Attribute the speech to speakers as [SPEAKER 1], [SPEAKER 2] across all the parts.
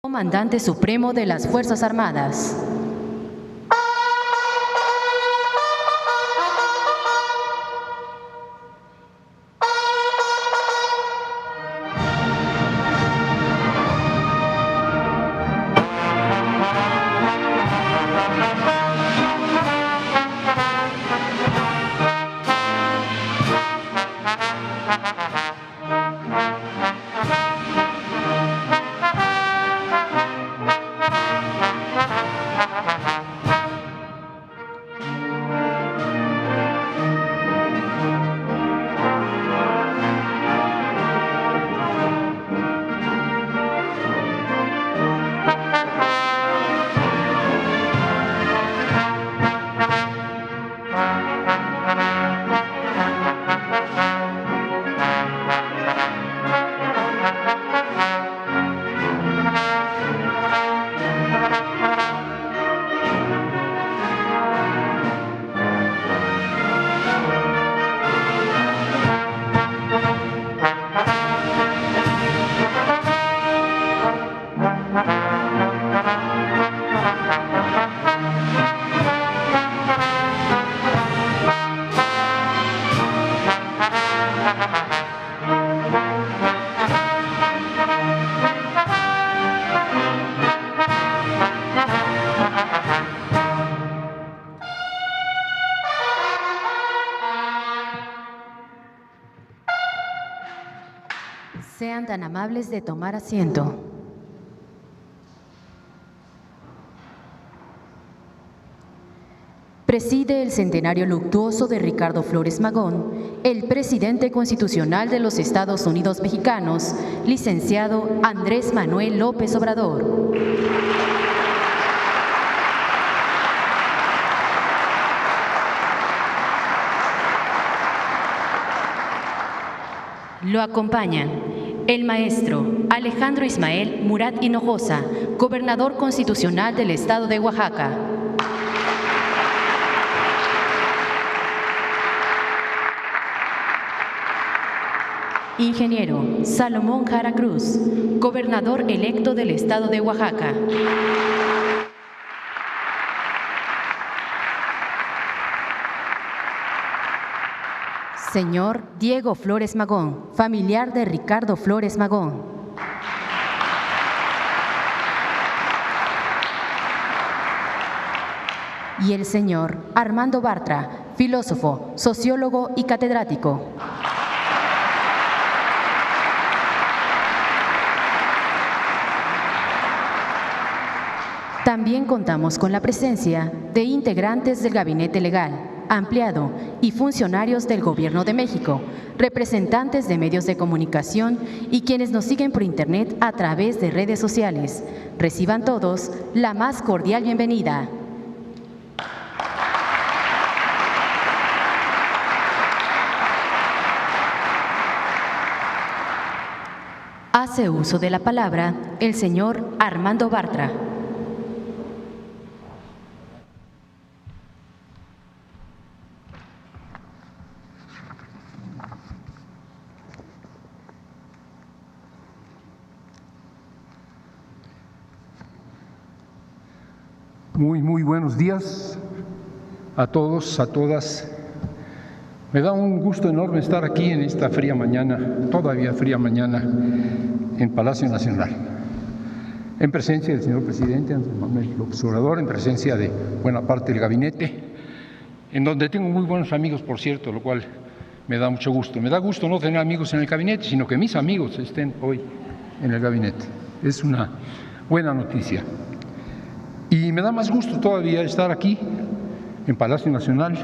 [SPEAKER 1] Comandante Supremo de las Fuerzas Armadas. Sean tan amables de tomar asiento. Preside el centenario luctuoso de Ricardo Flores Magón, el presidente constitucional de los Estados Unidos mexicanos, licenciado Andrés Manuel López Obrador. Lo acompañan el maestro Alejandro Ismael Murat Hinojosa, gobernador constitucional del Estado de Oaxaca. Ingeniero Salomón Jara Cruz, gobernador electo del Estado de Oaxaca. Señor Diego Flores Magón, familiar de Ricardo Flores Magón. Y el señor Armando Bartra, filósofo, sociólogo y catedrático. También contamos con la presencia de integrantes del Gabinete Legal, Ampliado y funcionarios del Gobierno de México, representantes de medios de comunicación y quienes nos siguen por Internet a través de redes sociales. Reciban todos la más cordial bienvenida. Hace uso de la palabra el señor Armando Bartra.
[SPEAKER 2] Muy buenos días a todos, a todas. Me da un gusto enorme estar aquí en esta fría mañana, todavía fría mañana, en Palacio Nacional, en presencia del señor presidente Andrés Manuel López Obrador, en presencia de buena parte del gabinete, en donde tengo muy buenos amigos, por cierto, lo cual me da mucho gusto. Me da gusto no tener amigos en el gabinete, sino que mis amigos estén hoy en el gabinete. Es una buena noticia. Y me da más gusto todavía estar aquí, en Palacio Nacional,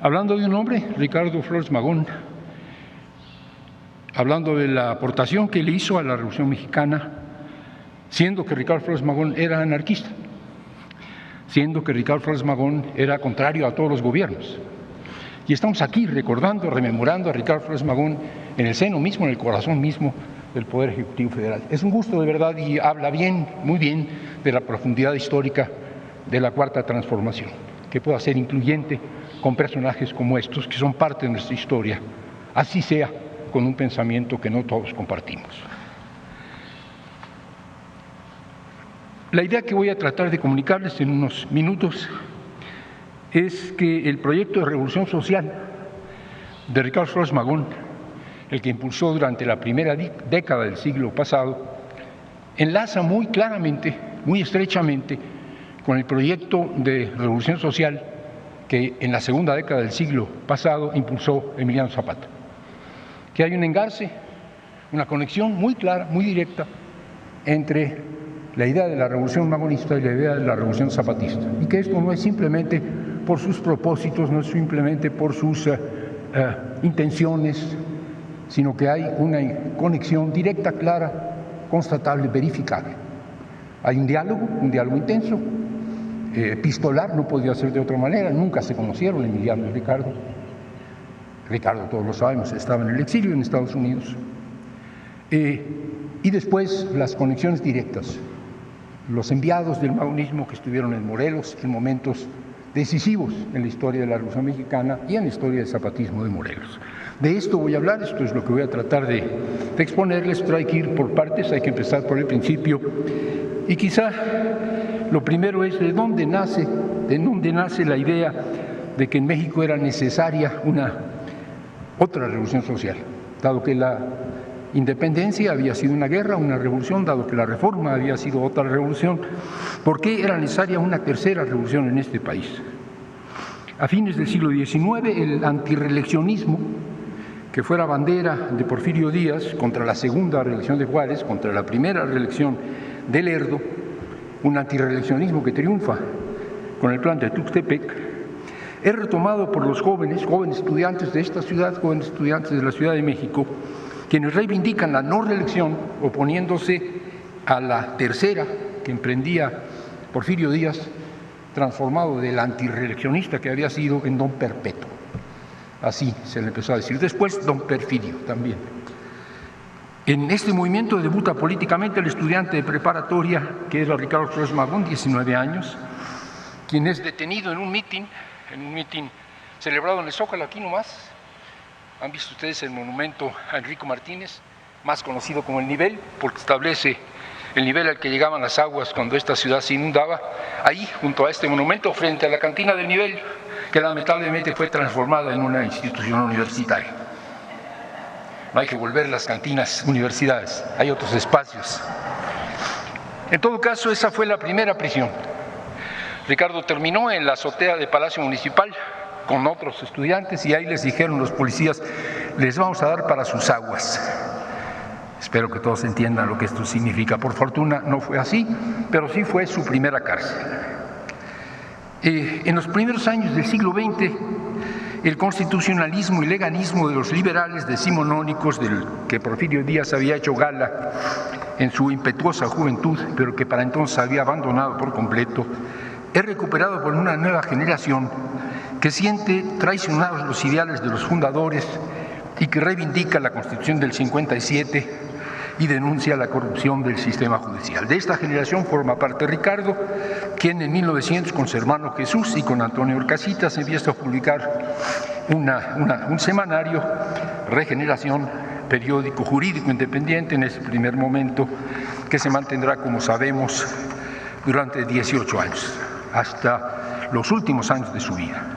[SPEAKER 2] hablando de un hombre, Ricardo Flores Magón, hablando de la aportación que le hizo a la Revolución Mexicana, siendo que Ricardo Flores Magón era anarquista, siendo que Ricardo Flores Magón era contrario a todos los gobiernos. Y estamos aquí recordando, rememorando a Ricardo Flores Magón en el seno mismo, en el corazón mismo del Poder Ejecutivo Federal. Es un gusto de verdad y habla bien, muy bien, de la profundidad histórica de la Cuarta Transformación, que pueda ser incluyente con personajes como estos, que son parte de nuestra historia, así sea con un pensamiento que no todos compartimos. La idea que voy a tratar de comunicarles en unos minutos es que el proyecto de revolución social de Ricardo Flores Magón, el que impulsó durante la primera década del siglo pasado, enlaza muy claramente, muy estrechamente, con el proyecto de revolución social que en la segunda década del siglo pasado impulsó Emiliano Zapata. Que hay un engarce, una conexión muy clara, muy directa entre la idea de la revolución magonista y la idea de la revolución zapatista, y que esto no es simplemente por sus propósitos, no es simplemente por sus intenciones, sino que hay una conexión directa, clara, constatable, verificable. Hay un diálogo intenso, epistolar, no podía ser de otra manera, nunca se conocieron Emiliano y Ricardo. Ricardo, todos lo sabemos, estaba en el exilio en Estados Unidos. Y después las conexiones directas, los enviados del magonismo que estuvieron en Morelos en momentos decisivos en la historia de la Revolución Mexicana y en la historia del zapatismo de Morelos. De esto voy a hablar, esto es lo que voy a tratar de exponerles, pero hay que ir por partes, hay que empezar por el principio. Y quizá lo primero es de dónde nace la idea de que en México era necesaria otra revolución social, dado que la independencia había sido una guerra, una revolución, dado que la reforma había sido otra revolución. ¿Por qué era necesaria una tercera revolución en este país? A fines del siglo XIX, el antirreeleccionismo, que fuera bandera de Porfirio Díaz contra la segunda reelección de Juárez, contra la primera reelección de Lerdo, un antirreeleccionismo que triunfa con el plan de Tuxtepec, es retomado por los jóvenes estudiantes de esta ciudad, jóvenes estudiantes de la Ciudad de México, quienes reivindican la no reelección oponiéndose a la tercera que emprendía Porfirio Díaz, transformado del antirreeleccionista que había sido en don perpetuo. Así se le empezó a decir. Después don Perfidio también. En este movimiento debuta políticamente el estudiante de preparatoria, que era Ricardo Flores Magón, 19 años, quien es detenido en un mitin celebrado en el Zócalo, aquí nomás. Han visto ustedes el monumento a Enrico Martínez, más conocido como el nivel, porque establece el nivel al que llegaban las aguas cuando esta ciudad se inundaba. Ahí, junto a este monumento, frente a la cantina del nivel, que lamentablemente fue transformada en una institución universitaria. No hay que volver las cantinas universidades, hay otros espacios. En todo caso, esa fue la primera prisión. Ricardo terminó en la azotea de Palacio Municipal con otros estudiantes y ahí les dijeron los policías: les vamos a dar para sus aguas. Espero que todos entiendan lo que esto significa. Por fortuna no fue así, pero sí fue su primera cárcel. En los primeros años del siglo XX, el constitucionalismo y legalismo de los liberales decimonónicos, del que Porfirio Díaz había hecho gala en su impetuosa juventud, pero que para entonces había abandonado por completo, es recuperado por una nueva generación que siente traicionados los ideales de los fundadores y que reivindica la Constitución del 57 y denuncia la corrupción del sistema judicial. De esta generación forma parte Ricardo, quien en 1900 con su hermano Jesús y con Antonio Orcasitas empieza a publicar un semanario, Regeneración, periódico jurídico independiente en ese primer momento, que se mantendrá, como sabemos, durante 18 años, hasta los últimos años de su vida.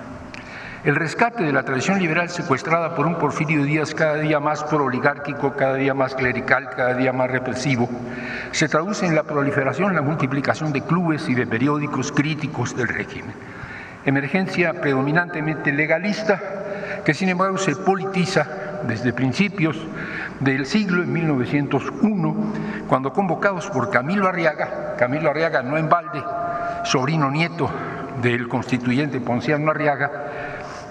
[SPEAKER 2] El rescate de la tradición liberal secuestrada por un Porfirio Díaz cada día más proligárquico, cada día más clerical, cada día más represivo, se traduce en la proliferación, la multiplicación de clubes y de periódicos críticos del régimen. Emergencia predominantemente legalista, que sin embargo se politiza desde principios del siglo, en 1901, cuando convocados por Camilo Arriaga no en balde, sobrino nieto del constituyente Ponciano Arriaga,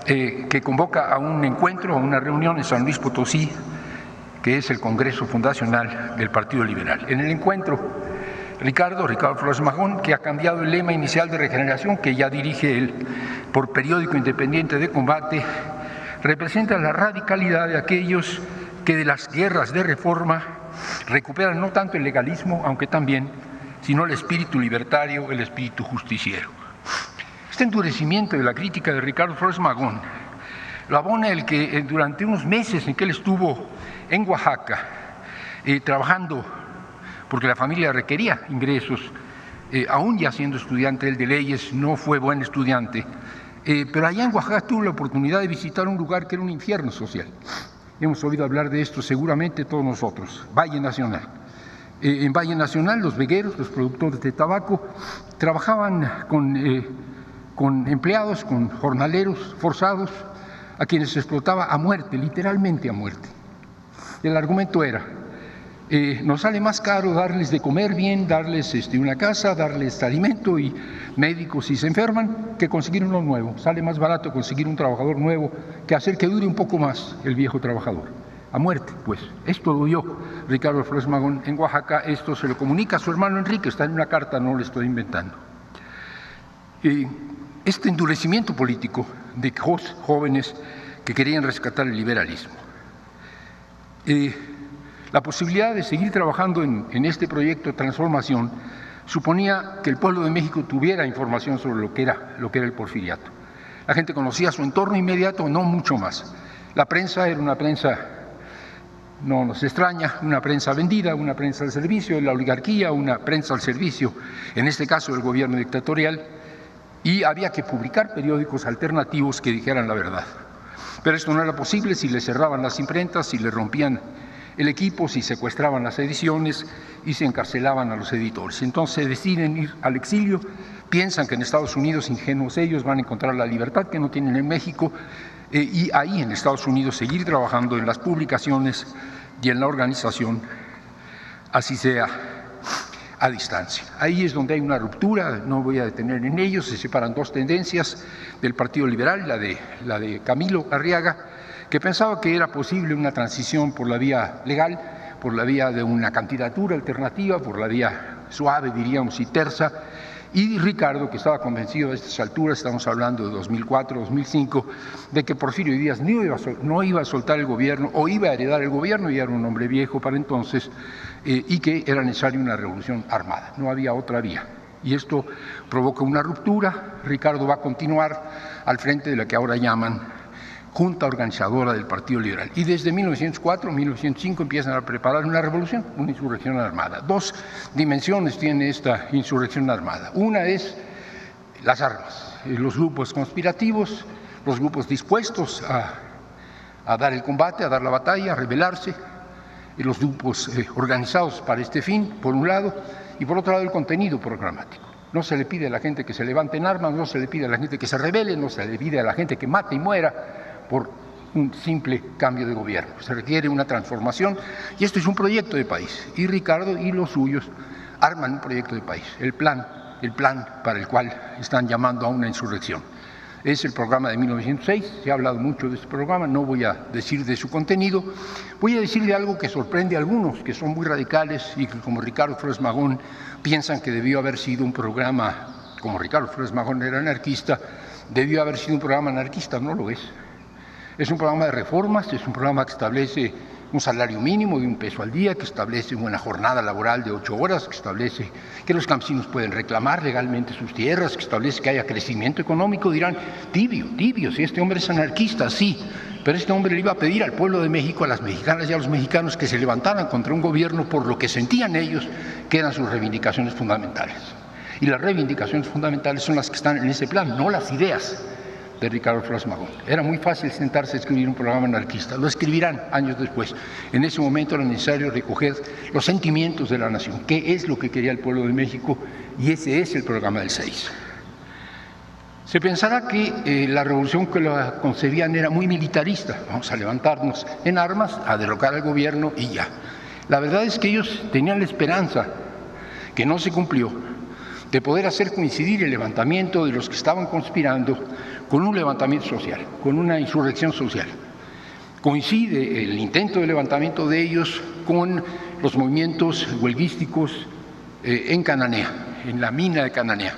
[SPEAKER 2] que convoca a un encuentro, a una reunión en San Luis Potosí, que es el Congreso Fundacional del Partido Liberal. En el encuentro, Ricardo Flores Magón, que ha cambiado el lema inicial de Regeneración, que ya dirige él por Periódico Independiente de Combate, representa la radicalidad de aquellos que de las guerras de reforma recuperan no tanto el legalismo, aunque también, sino el espíritu libertario, el espíritu justiciero. Este endurecimiento de la crítica de Ricardo Flores Magón lo abona el que durante unos meses en que él estuvo en Oaxaca trabajando, porque la familia requería ingresos aún ya siendo estudiante él de leyes, no fue buen estudiante, pero allá en Oaxaca tuve la oportunidad de visitar un lugar que era un infierno social. Hemos oído hablar de esto seguramente todos nosotros, Valle Nacional. En Valle Nacional los vegueros, los productores de tabaco, trabajaban con empleados, con jornaleros forzados, a quienes se explotaba a muerte, literalmente a muerte. El argumento era, nos sale más caro darles de comer bien, darles una casa, darles alimento y médicos si se enferman, que conseguir uno nuevo. Sale más barato conseguir un trabajador nuevo que hacer que dure un poco más el viejo trabajador. A muerte, pues. Esto lo oyó Ricardo Flores Magón en Oaxaca, esto se lo comunica a su hermano Enrique, está en una carta, no lo estoy inventando. Este endurecimiento político de jóvenes que querían rescatar el liberalismo. La posibilidad de seguir trabajando en este proyecto de transformación suponía que el pueblo de México tuviera información sobre lo que era el porfiriato. La gente conocía su entorno inmediato, no mucho más. La prensa era una prensa, no nos extraña, una prensa vendida, una prensa al servicio de la oligarquía, una prensa al servicio, en este caso del gobierno dictatorial, y había que publicar periódicos alternativos que dijeran la verdad. Pero esto no era posible si le cerraban las imprentas, si le rompían el equipo, si secuestraban las ediciones y se encarcelaban a los editores. Entonces deciden ir al exilio, piensan que en Estados Unidos, ingenuos ellos, van a encontrar la libertad que no tienen en México, y ahí en Estados Unidos seguir trabajando en las publicaciones y en la organización, así sea a distancia. Ahí es donde hay una ruptura, no voy a detener en ello, se separan dos tendencias del Partido Liberal, la de Camilo Arriaga, que pensaba que era posible una transición por la vía legal, por la vía de una candidatura alternativa, por la vía suave, diríamos, y tersa, y Ricardo, que estaba convencido a estas alturas, estamos hablando de 2004, 2005, de que Porfirio Díaz no iba a soltar el gobierno o iba a heredar el gobierno, ya era un hombre viejo para entonces, y que era necesaria una revolución armada, no había otra vía. Y esto provoca una ruptura. Ricardo va a continuar al frente de la que ahora llaman Junta Organizadora del Partido Liberal. Y desde 1904, 1905 empiezan a preparar una revolución, una insurrección armada. Dos dimensiones tiene esta insurrección armada. Una es las armas, los grupos conspirativos, los grupos dispuestos a dar el combate, a dar la batalla, a rebelarse, y los grupos organizados para este fin, por un lado, y por otro lado el contenido programático. No se le pide a la gente que se levante en armas, no se le pide a la gente que se rebele, no se le pide a la gente que mate y muera por un simple cambio de gobierno. Se requiere una transformación y esto es un proyecto de país. Y Ricardo y los suyos arman un proyecto de país, el plan para el cual están llamando a una insurrección. Es el programa de 1906, se ha hablado mucho de este programa, no voy a decir de su contenido, voy a decir de algo que sorprende a algunos, que son muy radicales y que como Ricardo Flores Magón piensan que debió haber sido un programa, como Ricardo Flores Magón era anarquista, debió haber sido un programa anarquista, no lo es. Es un programa de reformas, es un programa que establece un salario mínimo de $1 al día, que establece una jornada laboral de 8 horas, que establece que los campesinos pueden reclamar legalmente sus tierras, que establece que haya crecimiento económico. Dirán, tibio, si este hombre es anarquista, sí, pero este hombre le iba a pedir al pueblo de México, a las mexicanas y a los mexicanos que se levantaran contra un gobierno por lo que sentían ellos que eran sus reivindicaciones fundamentales. Y las reivindicaciones fundamentales son las que están en ese plan, no las ideas de Ricardo Flores Magón. Era muy fácil sentarse a escribir un programa anarquista, lo escribirán años después. En ese momento era necesario recoger los sentimientos de la nación, qué es lo que quería el pueblo de México, y ese es el programa del 6. Se pensará que la revolución que la concebían era muy militarista, vamos a levantarnos en armas, a derrocar al gobierno y ya. La verdad es que ellos tenían la esperanza, que no se cumplió, de poder hacer coincidir el levantamiento de los que estaban conspirando con un levantamiento social, con una insurrección social. Coincide el intento de levantamiento de ellos con los movimientos huelguísticos en Cananea, en la mina de Cananea.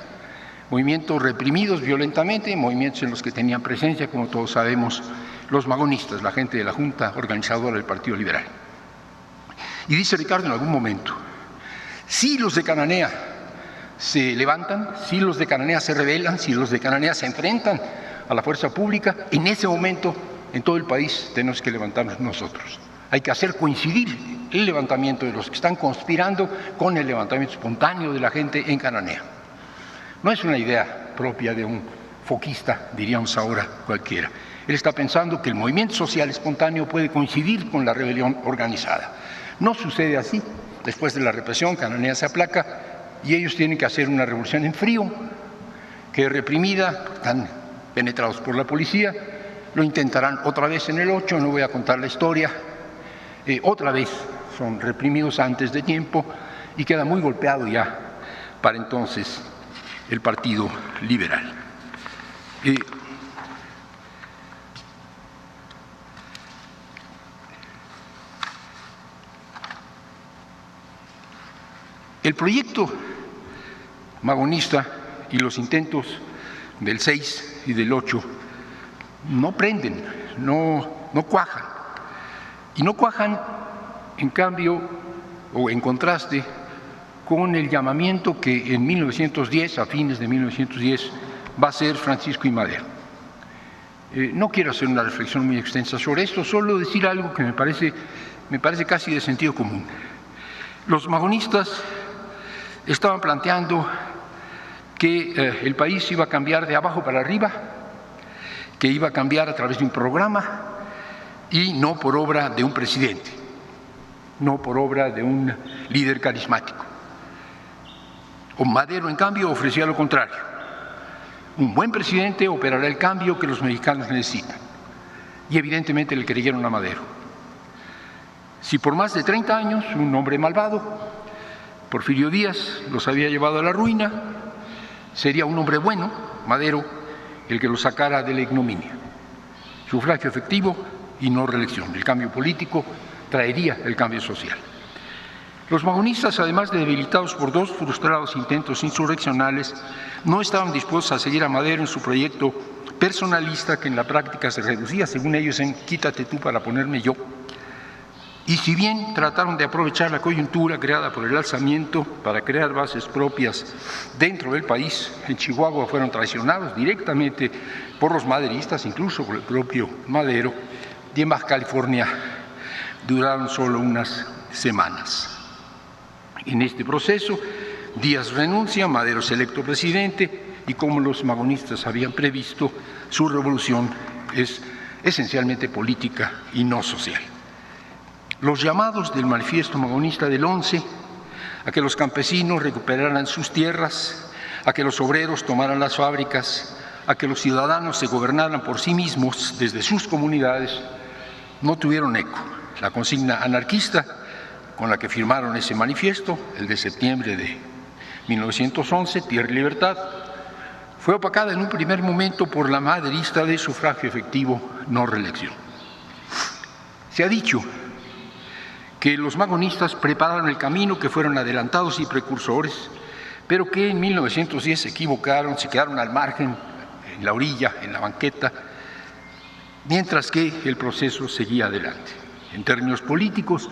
[SPEAKER 2] Movimientos reprimidos violentamente, movimientos en los que tenían presencia, como todos sabemos, los magonistas, la gente de la Junta Organizadora del Partido Liberal. Y dice Ricardo en algún momento, si los de Cananea se levantan, si los de Cananea se rebelan, si los de Cananea se enfrentan a la fuerza pública, en ese momento en todo el país tenemos que levantarnos nosotros. Hay que hacer coincidir el levantamiento de los que están conspirando con el levantamiento espontáneo de la gente en Cananea. No es una idea propia de un foquista, diríamos ahora cualquiera. Él está pensando que el movimiento social espontáneo puede coincidir con la rebelión organizada. No sucede así. Después de la represión, Cananea se aplaca y ellos tienen que hacer una revolución en frío, que es reprimida, están penetrados por la policía, lo intentarán otra vez en el 8, no voy a contar la historia, otra vez son reprimidos antes de tiempo y queda muy golpeado ya para entonces el Partido Liberal. El proyecto magonista y los intentos del 6 y del 8 no prenden, no cuajan. Y no cuajan, en cambio, o en contraste, con el llamamiento que en 1910, a fines de 1910, va a hacer Francisco I. Madero. No quiero hacer una reflexión muy extensa sobre esto, solo decir algo que me parece casi de sentido común. Los magonistas estaban planteando que el país iba a cambiar de abajo para arriba, que iba a cambiar a través de un programa y no por obra de un presidente, no por obra de un líder carismático. Madero, en cambio, ofrecía lo contrario. Un buen presidente operará el cambio que los mexicanos necesitan. Y evidentemente le creyeron a Madero. Si por más de 30 años un hombre malvado, Porfirio Díaz, los había llevado a la ruina, sería un hombre bueno, Madero, el que los sacara de la ignominia. Sufragio efectivo y no reelección. El cambio político traería el cambio social. Los magonistas, además de debilitados por 2 frustrados intentos insurreccionales, no estaban dispuestos a seguir a Madero en su proyecto personalista, que en la práctica se reducía, según ellos, en quítate tú para ponerme yo. Y si bien trataron de aprovechar la coyuntura creada por el alzamiento para crear bases propias dentro del país, en Chihuahua fueron traicionados directamente por los maderistas, incluso por el propio Madero, y en Baja California duraron solo unas semanas. En este proceso, Díaz renuncia, Madero es electo presidente y, como los magonistas habían previsto, su revolución es esencialmente política y no social. Los llamados del manifiesto magonista del 11 a que los campesinos recuperaran sus tierras, a que los obreros tomaran las fábricas, a que los ciudadanos se gobernaran por sí mismos desde sus comunidades, no tuvieron eco. La consigna anarquista con la que firmaron ese manifiesto, el de septiembre de 1911, Tierra y Libertad, fue opacada en un primer momento por la maderista de sufragio efectivo, no reelección. Se ha dicho que los magonistas prepararon el camino, que fueron adelantados y precursores, pero que en 1910 se equivocaron, se quedaron al margen, en la orilla, en la banqueta, mientras que el proceso seguía adelante. En términos políticos,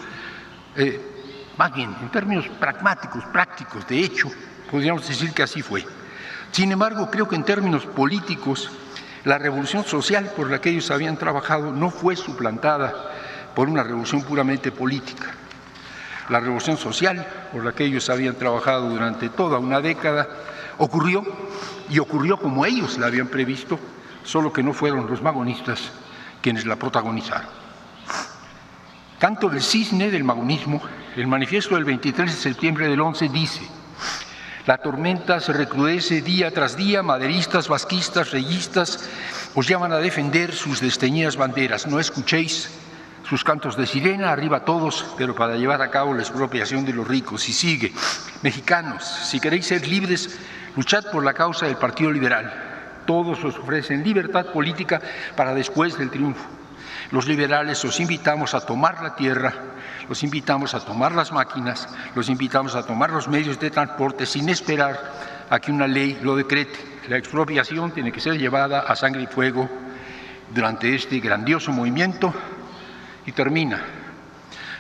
[SPEAKER 2] más bien en términos pragmáticos, prácticos, de hecho, podríamos decir que así fue. Sin embargo, creo que en términos políticos, la revolución social por la que ellos habían trabajado no fue suplantada por una revolución puramente política. La revolución social por la que ellos habían trabajado durante toda una década ocurrió, y ocurrió como ellos la habían previsto, solo que no fueron los magonistas quienes la protagonizaron. Canto del cisne del magonismo, el manifiesto del 23 de septiembre del 11 dice: la tormenta se recrudece día tras día, maderistas, vasquistas, reyistas os llaman a defender sus desteñidas banderas, no escuchéis sus cantos de sirena, arriba todos, pero para llevar a cabo la expropiación de los ricos. Y sigue: mexicanos, si queréis ser libres, luchad por la causa del Partido Liberal. Todos os ofrecen libertad política para después del triunfo. Los liberales os invitamos a tomar la tierra, los invitamos a tomar las máquinas, los invitamos a tomar los medios de transporte sin esperar a que una ley lo decrete. La expropiación tiene que ser llevada a sangre y fuego durante este grandioso movimiento. Y termina,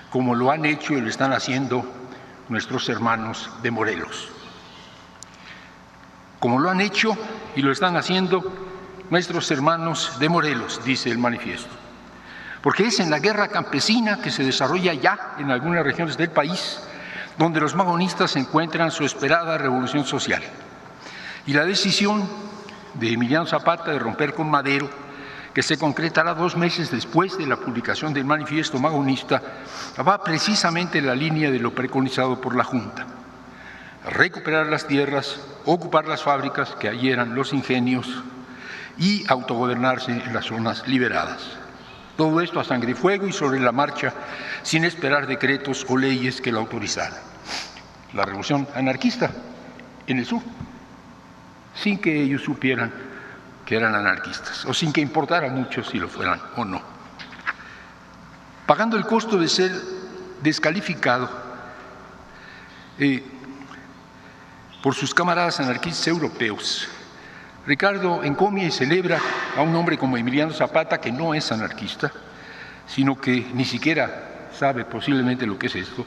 [SPEAKER 2] como lo han hecho y lo están haciendo nuestros hermanos de Morelos. Como lo han hecho y lo están haciendo nuestros hermanos de Morelos, dice el manifiesto. porque es en la guerra campesina que se desarrolla ya en algunas regiones del país donde los magonistas encuentran su esperada revolución social. Y la decisión de Emiliano Zapata de romper con Madero, que se concretará 2 meses después de la publicación del manifiesto magonista, va precisamente en la línea de lo preconizado por la Junta: recuperar las tierras, ocupar las fábricas que allí eran los ingenios y autogobernarse en las zonas liberadas. Todo esto a sangre y fuego y sobre la marcha, sin esperar decretos o leyes que lo autorizaran. La revolución anarquista en el sur, sin que ellos supieran que eran anarquistas, o sin que importara mucho si lo fueran o no. Pagando el costo de ser descalificado por sus camaradas anarquistas europeos, Ricardo encomia y celebra a un hombre como Emiliano Zapata, que no es anarquista, sino que ni siquiera sabe posiblemente lo que es esto,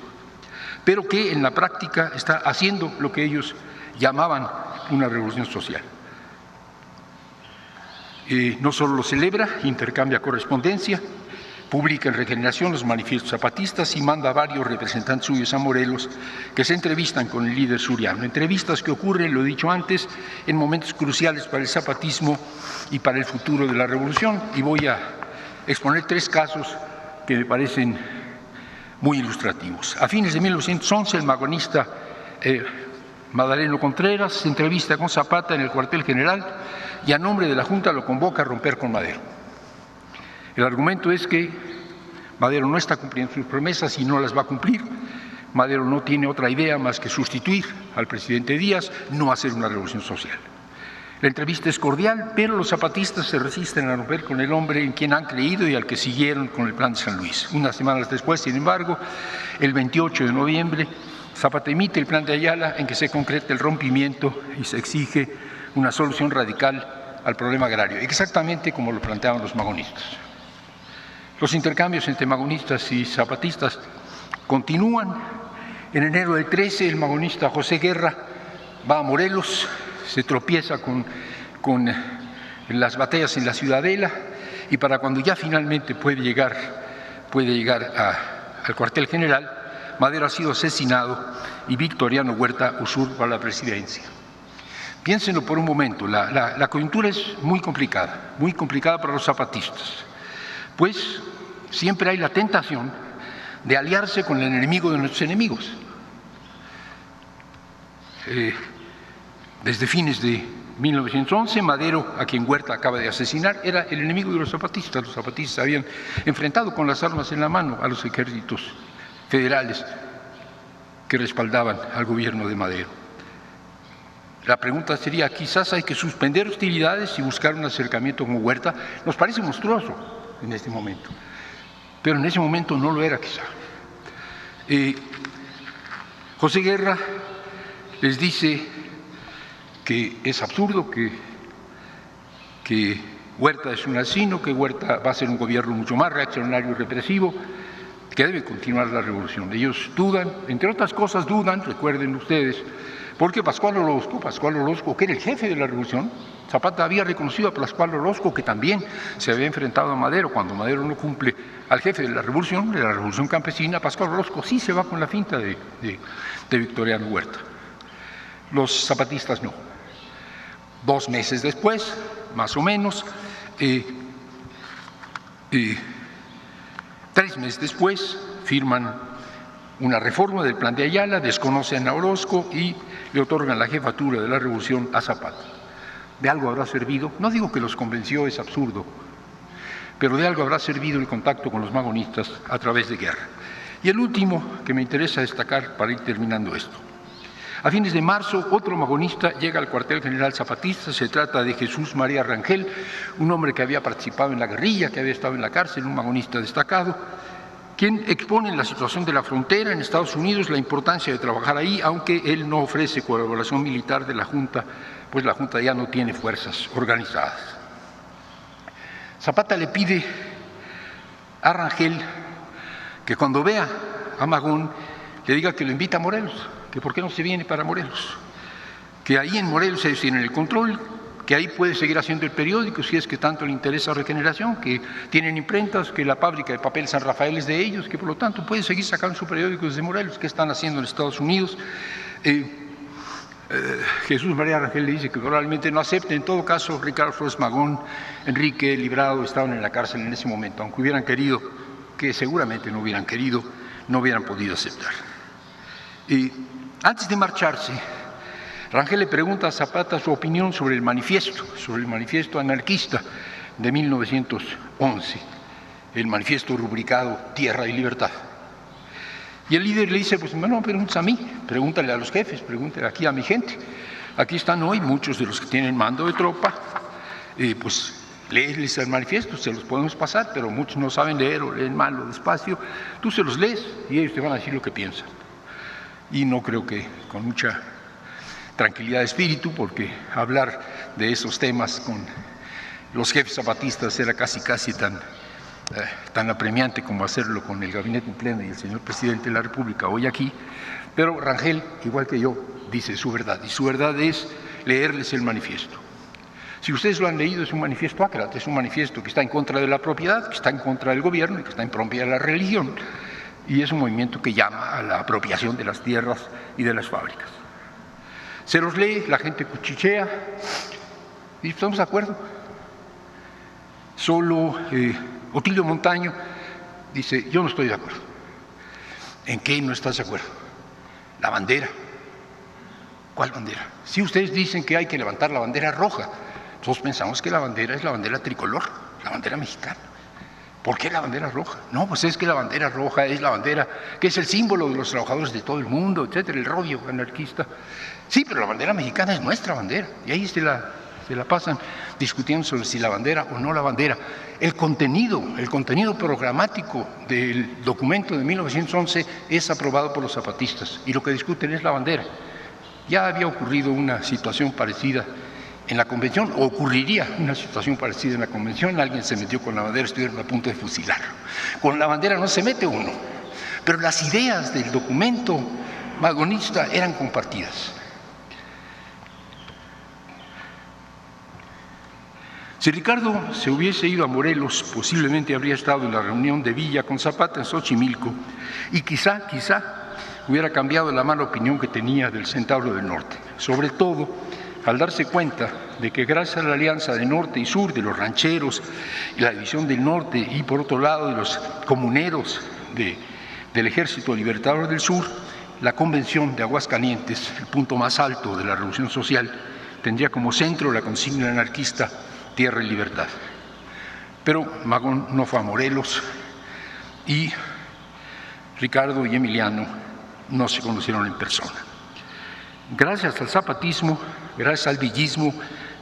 [SPEAKER 2] pero que en la práctica está haciendo lo que ellos llamaban una revolución social. No solo lo celebra, intercambia correspondencia, publica en Regeneración los manifiestos zapatistas y manda a varios representantes suyos a Morelos que se entrevistan con el líder suriano. Entrevistas que ocurren, lo he dicho antes, en momentos cruciales para el zapatismo y para el futuro de la revolución. Y voy a exponer 3 casos que me parecen muy ilustrativos. A fines de 1911, el magonista Madaleno Contreras se entrevista con Zapata en el cuartel general y a nombre de la Junta lo convoca a romper con Madero. El argumento es que Madero no está cumpliendo sus promesas y no las va a cumplir. Madero no tiene otra idea más que sustituir al presidente Díaz, no hacer una revolución social. La entrevista es cordial, pero los zapatistas se resisten a romper con el hombre en quien han creído y al que siguieron con el Plan de San Luis. Unas semanas después, sin embargo, el 28 de noviembre, Zapata emite el Plan de Ayala, en que se concreta el rompimiento y se exige una solución radical al problema agrario, exactamente como lo planteaban los magonistas. Los intercambios entre magonistas y zapatistas continúan. En enero del 13, el magonista José Guerra va a Morelos, se tropieza con las batallas en la Ciudadela y para cuando ya finalmente puede llegar al cuartel general, Madero ha sido asesinado y Victoriano Huerta usurpa la presidencia. Piénsenlo por un momento, la coyuntura es muy complicada para los zapatistas, pues siempre hay la tentación de aliarse con el enemigo de nuestros enemigos. Desde fines de 1911, Madero, a quien Huerta acaba de asesinar, era el enemigo de los zapatistas. Los zapatistas habían enfrentado con las armas en la mano a los ejércitos federales que respaldaban al gobierno de Madero. La pregunta sería, quizás hay que suspender hostilidades y buscar un acercamiento con Huerta. Nos parece monstruoso en este momento, pero en ese momento no lo era quizá. José Guerra les dice que es absurdo, que Huerta es un asesino, que Huerta va a ser un gobierno mucho más reaccionario y represivo, que debe continuar la revolución. Ellos dudan, entre otras cosas dudan, recuerden ustedes, porque Pascual Orozco, que era el jefe de la revolución, Zapata había reconocido a Pascual Orozco, que también se había enfrentado a Madero. Cuando Madero no cumple al jefe de la revolución campesina, Pascual Orozco sí se va con la finta de Victoriano Huerta. Los zapatistas no. 2 meses después, más o menos, 3 meses después, firman una reforma del Plan de Ayala, desconocen a Orozco y le otorgan la jefatura de la revolución a Zapata. ¿De algo habrá servido? No digo que los convenció, es absurdo, pero de algo habrá servido el contacto con los magonistas a través de Guerra. Y el último que me interesa destacar para ir terminando esto. A fines de marzo, otro magonista llega al cuartel general zapatista. Se trata de Jesús María Rangel, un hombre que había participado en la guerrilla, que había estado en la cárcel, un magonista destacado, quien expone en la situación de la frontera en Estados Unidos la importancia de trabajar ahí, aunque él no ofrece colaboración militar de la Junta, pues la Junta ya no tiene fuerzas organizadas. Zapata le pide a Rangel que cuando vea a Magón le diga que lo invita a Morelos, que por qué no se viene para Morelos, que ahí en Morelos ellos tienen el control, que ahí puede seguir haciendo el periódico si es que tanto le interesa Regeneración, que tienen imprentas, que la fábrica de papel San Rafael es de ellos, que por lo tanto puede seguir sacando su periódico desde Morelos. ¿Qué están haciendo en Estados Unidos? Jesús María Rangel le dice que probablemente no acepte. En todo caso, Ricardo Flores Magón, Enrique Librado estaban en la cárcel en ese momento, aunque hubieran querido, que seguramente no hubieran querido, no hubieran podido aceptar. Antes de marcharse, Rangel le pregunta a Zapata su opinión sobre el manifiesto anarquista de 1911, el manifiesto rubricado Tierra y Libertad. Y el líder le dice, pues no me preguntes a mí, pregúntale a los jefes, pregúntale aquí a mi gente. Aquí están hoy muchos de los que tienen mando de tropa, pues léeles el manifiesto, se los podemos pasar, pero muchos no saben leer o leen mal o despacio. Tú se los lees y ellos te van a decir lo que piensan. Y no creo que con mucha tranquilidad de espíritu, porque hablar de esos temas con los jefes zapatistas era casi tan apremiante como hacerlo con el gabinete en pleno y el señor presidente de la República hoy aquí. Pero Rangel, igual que yo, dice su verdad, y su verdad es leerles el manifiesto. Si ustedes lo han leído, es un manifiesto ácrata, es un manifiesto que está en contra de la propiedad, que está en contra del gobierno y que está en propia de la religión, y es un movimiento que llama a la apropiación de las tierras y de las fábricas. Se los lee, la gente cuchichea, y estamos de acuerdo. Solo Otilio Montaño dice, yo no estoy de acuerdo. ¿En qué no estás de acuerdo? La bandera. ¿Cuál bandera? Si ustedes dicen que hay que levantar la bandera roja, nosotros pensamos que la bandera es la bandera tricolor, la bandera mexicana. ¿Por qué la bandera roja? No, pues es que la bandera roja es la bandera que es el símbolo de los trabajadores de todo el mundo, etcétera, el rollo anarquista. Sí, pero la bandera mexicana es nuestra bandera, y ahí se la pasan discutiendo sobre si la bandera o no la bandera. El contenido programático del documento de 1911 es aprobado por los zapatistas, y lo que discuten es la bandera. Ya había ocurrido una situación parecida en la convención, o ocurriría una situación parecida en la convención. Alguien se metió con la bandera, estuvieron a punto de fusilarlo. Con la bandera no se mete uno, pero las ideas del documento magonista eran compartidas. Si Ricardo se hubiese ido a Morelos, posiblemente habría estado en la reunión de Villa con Zapata en Xochimilco, y quizá hubiera cambiado la mala opinión que tenía del Centauro del Norte, sobre todo al darse cuenta de que gracias a la alianza de norte y sur, de los rancheros y la división del norte, y por otro lado de los comuneros del Ejército Libertador del Sur, la Convención de Aguascalientes, el punto más alto de la Revolución Social, tendría como centro la consigna anarquista Tierra y Libertad. Pero Magón no fue a Morelos, y Ricardo y Emiliano no se conocieron en persona. Gracias al zapatismo, gracias al villismo,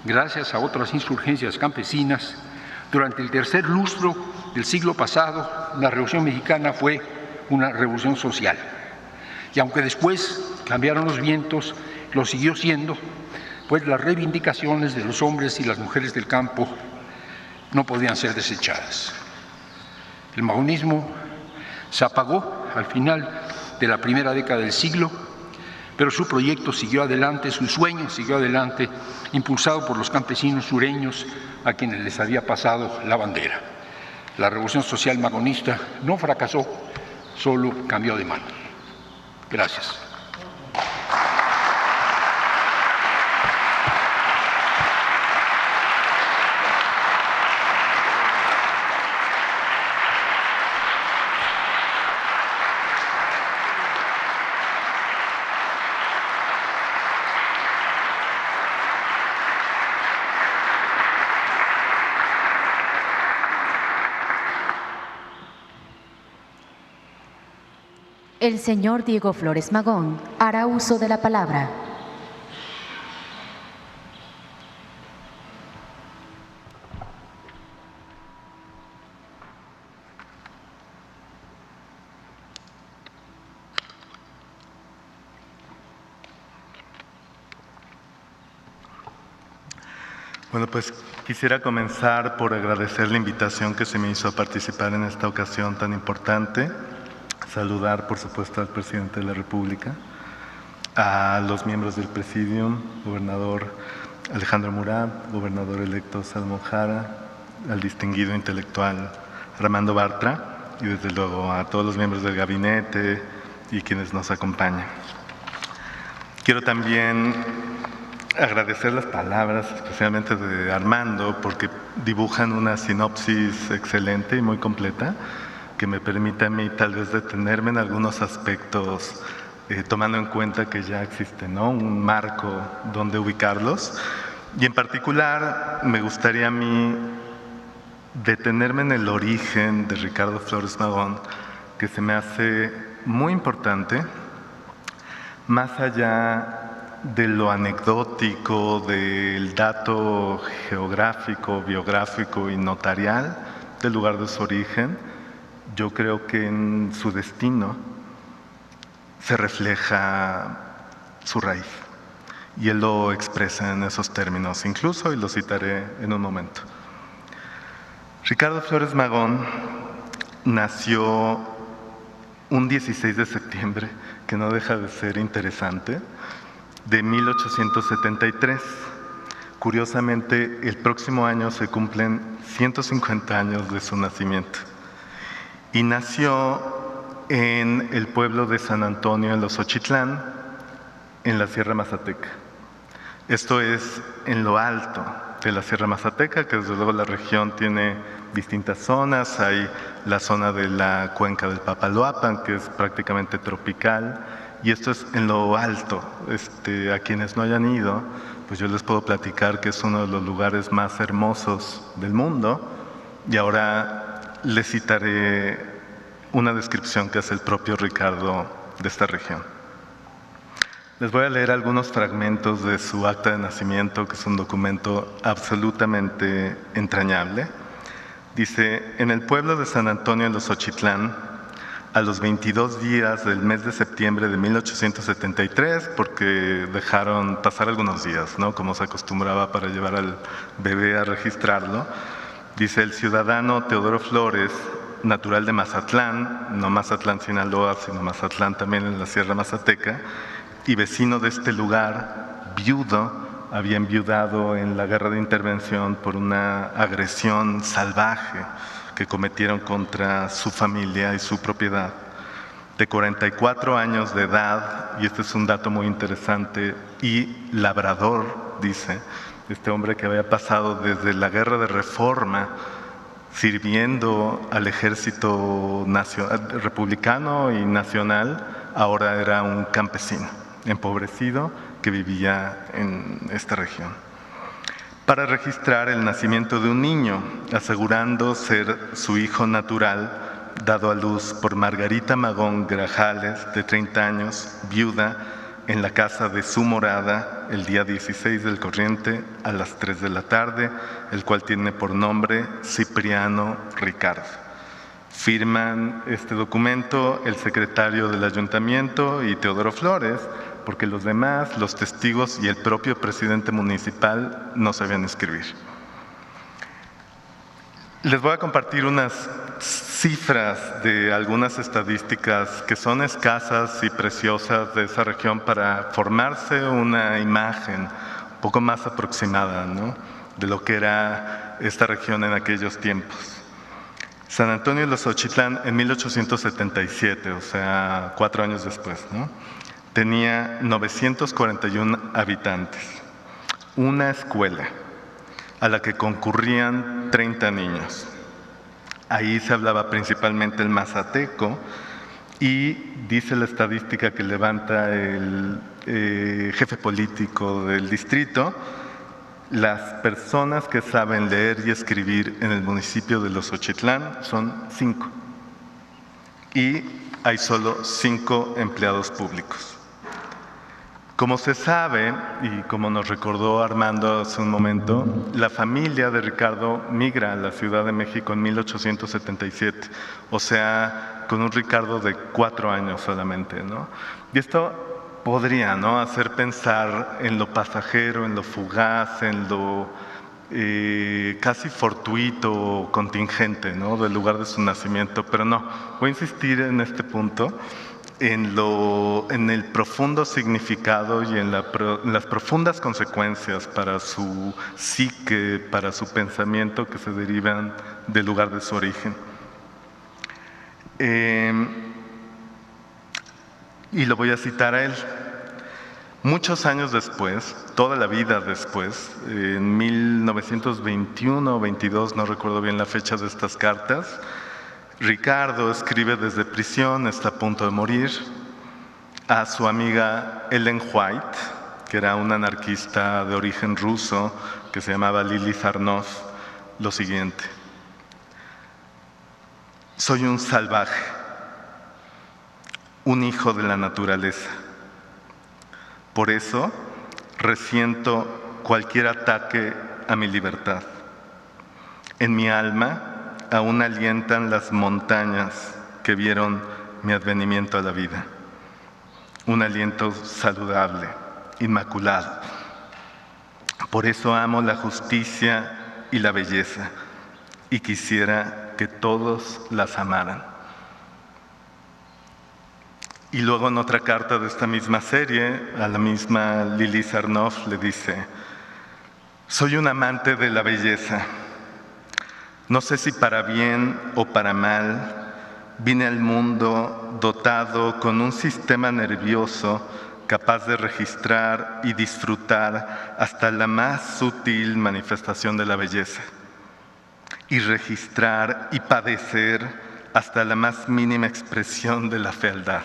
[SPEAKER 2] gracias a otras insurgencias campesinas, durante el tercer lustro del siglo pasado, la Revolución Mexicana fue una revolución social. Y aunque después cambiaron los vientos, lo siguió siendo, pues las reivindicaciones de los hombres y las mujeres del campo no podían ser desechadas. El magonismo se apagó al final de la primera década del siglo, pero su proyecto siguió adelante, su sueño siguió adelante, impulsado por los campesinos sureños a quienes les había pasado la bandera. La revolución social magonista no fracasó, solo cambió de mano. Gracias.
[SPEAKER 1] El señor Diego Flores Magón hará uso de la palabra.
[SPEAKER 3] Bueno, pues quisiera comenzar por agradecer la invitación que se me hizo a participar en esta ocasión tan importante. Saludar, por supuesto, al presidente de la República, a los miembros del Presidium, gobernador Alejandro Murat, gobernador electo Salomón Jara, al distinguido intelectual Armando Bartra y desde luego a todos los miembros del gabinete y quienes nos acompañan. Quiero también agradecer las palabras, especialmente de Armando, porque dibujan una sinopsis excelente y muy completa que me permite a mí tal vez detenerme en algunos aspectos, tomando en cuenta que ya existe, ¿no?, un marco donde ubicarlos. Y en particular me gustaría a mí detenerme en el origen de Ricardo Flores Magón, que se me hace muy importante, más allá de lo anecdótico, del dato geográfico, biográfico y notarial del lugar de su origen. Yo creo que en su destino se refleja su raíz y él lo expresa en esos términos incluso, y lo citaré en un momento. Ricardo Flores Magón nació un 16 de septiembre, que no deja de ser interesante, de 1873. Curiosamente, el próximo año se cumplen 150 años de su nacimiento. Y nació en el pueblo de San Antonio, en los Ochitlán, en la Sierra Mazateca. Esto es en lo alto de la Sierra Mazateca, que desde luego la región tiene distintas zonas. Hay la zona de la cuenca del Papaloapan, que es prácticamente tropical, y esto es en lo alto. A quienes no hayan ido, pues yo les puedo platicar que es uno de los lugares más hermosos del mundo, y ahora les citaré una descripción que hace el propio Ricardo de esta región. Les voy a leer algunos fragmentos de su acta de nacimiento, que es un documento absolutamente entrañable. Dice: en el pueblo de San Antonio en los Ochitlán, a los 22 días del mes de septiembre de 1873, porque dejaron pasar algunos días, ¿no?, como se acostumbraba para llevar al bebé a registrarlo. Dice: el ciudadano Teodoro Flores, natural de Mazatlán, no Mazatlán, Sinaloa, sino Mazatlán también en la Sierra Mazateca, y vecino de este lugar, viudo, había enviudado en la guerra de intervención por una agresión salvaje que cometieron contra su familia y su propiedad. De 44 años de edad, y este es un dato muy interesante, y labrador, dice, este hombre que había pasado desde la guerra de Reforma, sirviendo al ejército republicano y nacional, ahora era un campesino empobrecido que vivía en esta región. Para registrar el nacimiento de un niño, asegurando ser su hijo natural, dado a luz por Margarita Magón Grajales, de 30 años, viuda, en la casa de su morada, el día 16 del corriente, a las 3 de la tarde, el cual tiene por nombre Cipriano Ricardo. Firman este documento el secretario del ayuntamiento y Teodoro Flores, porque los demás, los testigos y el propio presidente municipal no sabían escribir. Les voy a compartir unas cifras de algunas estadísticas que son escasas y preciosas de esa región para formarse una imagen un poco más aproximada, ¿no?, de lo que era esta región en aquellos tiempos. San Antonio de los Ochitlán en 1877, o sea, 4 años después, ¿no?, tenía 941 habitantes, una escuela a la que concurrían 30 niños. Ahí se hablaba principalmente el mazateco, y dice la estadística que levanta el jefe político del distrito: las personas que saben leer y escribir en el municipio de los Ochitlán son 5, y hay solo 5 empleados públicos. Como se sabe, y como nos recordó Armando hace un momento, la familia de Ricardo migra a la Ciudad de México en 1877, o sea, con un Ricardo de 4 años solamente, ¿no? Y esto podría, ¿no?, hacer pensar en lo pasajero, en lo fugaz, en lo casi fortuito o contingente, ¿no?, del lugar de su nacimiento, pero no, voy a insistir en este punto. en el profundo significado y en las profundas consecuencias para su psique, para su pensamiento que se derivan del lugar de su origen. Y lo voy a citar a él. Muchos años después, toda la vida después, en 1921 o 22, no recuerdo bien la fecha de estas cartas, Ricardo escribe desde prisión, está a punto de morir, a su amiga Ellen White, que era una anarquista de origen ruso, que se llamaba Lili Sarnov, lo siguiente: soy un salvaje, un hijo de la naturaleza. Por eso resiento cualquier ataque a mi libertad. En mi alma aún alientan las montañas que vieron mi advenimiento a la vida. Un aliento saludable, inmaculado. Por eso amo la justicia y la belleza, y quisiera que todos las amaran. Y luego en otra carta de esta misma serie, a la misma Lili Sarnov le dice: soy un amante de la belleza. No sé si para bien o para mal, vine al mundo dotado con un sistema nervioso capaz de registrar y disfrutar hasta la más sutil manifestación de la belleza, y registrar y padecer hasta la más mínima expresión de la fealdad.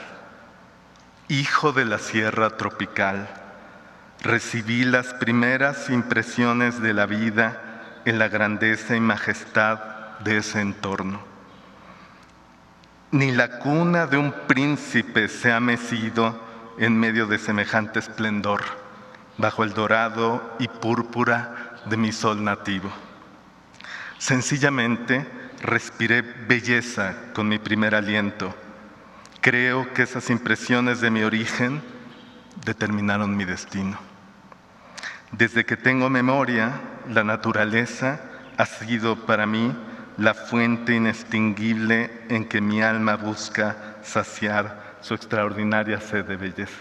[SPEAKER 3] Hijo de la sierra tropical, recibí las primeras impresiones de la vida en la grandeza y majestad de ese entorno. Ni la cuna de un príncipe se ha mecido en medio de semejante esplendor, bajo el dorado y púrpura de mi sol nativo. Sencillamente respiré belleza con mi primer aliento. Creo que esas impresiones de mi origen determinaron mi destino. Desde que tengo memoria, la naturaleza ha sido para mí la fuente inextinguible en que mi alma busca saciar su extraordinaria sed de belleza.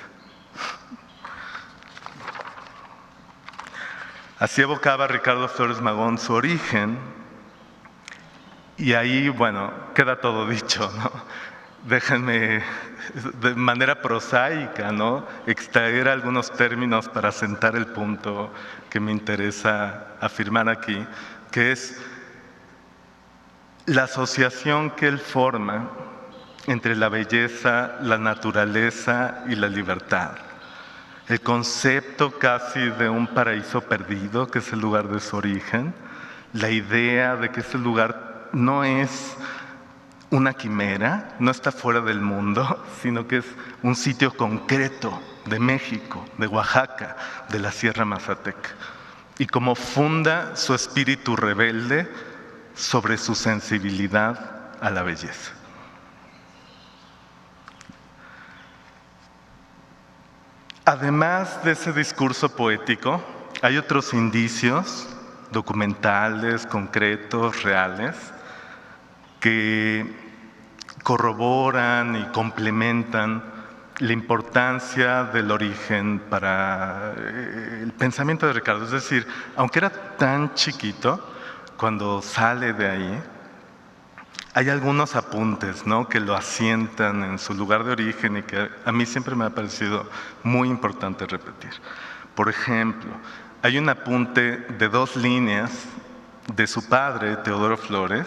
[SPEAKER 3] Así evocaba Ricardo Flores Magón su origen, y ahí, bueno, queda todo dicho, ¿no? Déjenme de manera prosaica, ¿no?, extraer algunos términos para asentar el punto que me interesa afirmar aquí, que es la asociación que él forma entre la belleza, la naturaleza y la libertad. El concepto casi de un paraíso perdido, que es el lugar de su origen, la idea de que ese lugar no es una quimera, no está fuera del mundo, sino que es un sitio concreto de México, de Oaxaca, de la Sierra Mazateca. Y como funda su espíritu rebelde sobre su sensibilidad a la belleza. Además de ese discurso poético, hay otros indicios documentales, concretos, reales, que corroboran y complementan la importancia del origen para el pensamiento de Ricardo. Es decir, aunque era tan chiquito, cuando sale de ahí, hay algunos apuntes, ¿no?, que lo asientan en su lugar de origen y que a mí siempre me ha parecido muy importante repetir. Por ejemplo, hay un apunte de 2 líneas de su padre, Teodoro Flores,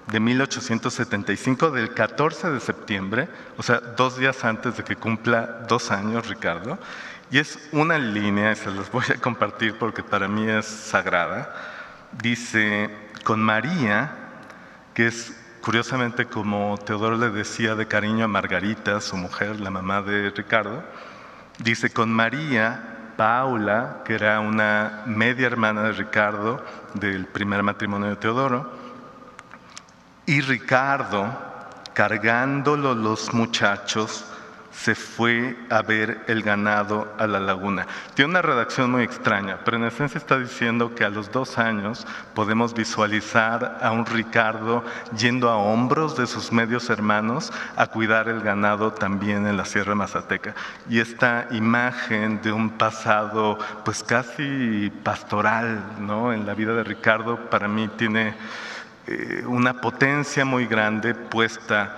[SPEAKER 3] de 1875, del 14 de septiembre, o sea, 2 días antes de que cumpla 2 años Ricardo, y es una línea, y se las voy a compartir porque para mí es sagrada. Dice: con María, que es curiosamente como Teodoro le decía de cariño a Margarita, su mujer, la mamá de Ricardo, dice: con María, Paula, que era una media hermana de Ricardo, del primer matrimonio de Teodoro, y Ricardo, cargándolo los muchachos, se fue a ver el ganado a la laguna. Tiene una redacción muy extraña, pero en esencia está diciendo que a los 2 años podemos visualizar a un Ricardo yendo a hombros de sus medios hermanos a cuidar el ganado también en la Sierra Mazateca. Y esta imagen de un pasado pues casi pastoral, ¿no?, en la vida de Ricardo, para mí tiene una potencia muy grande puesta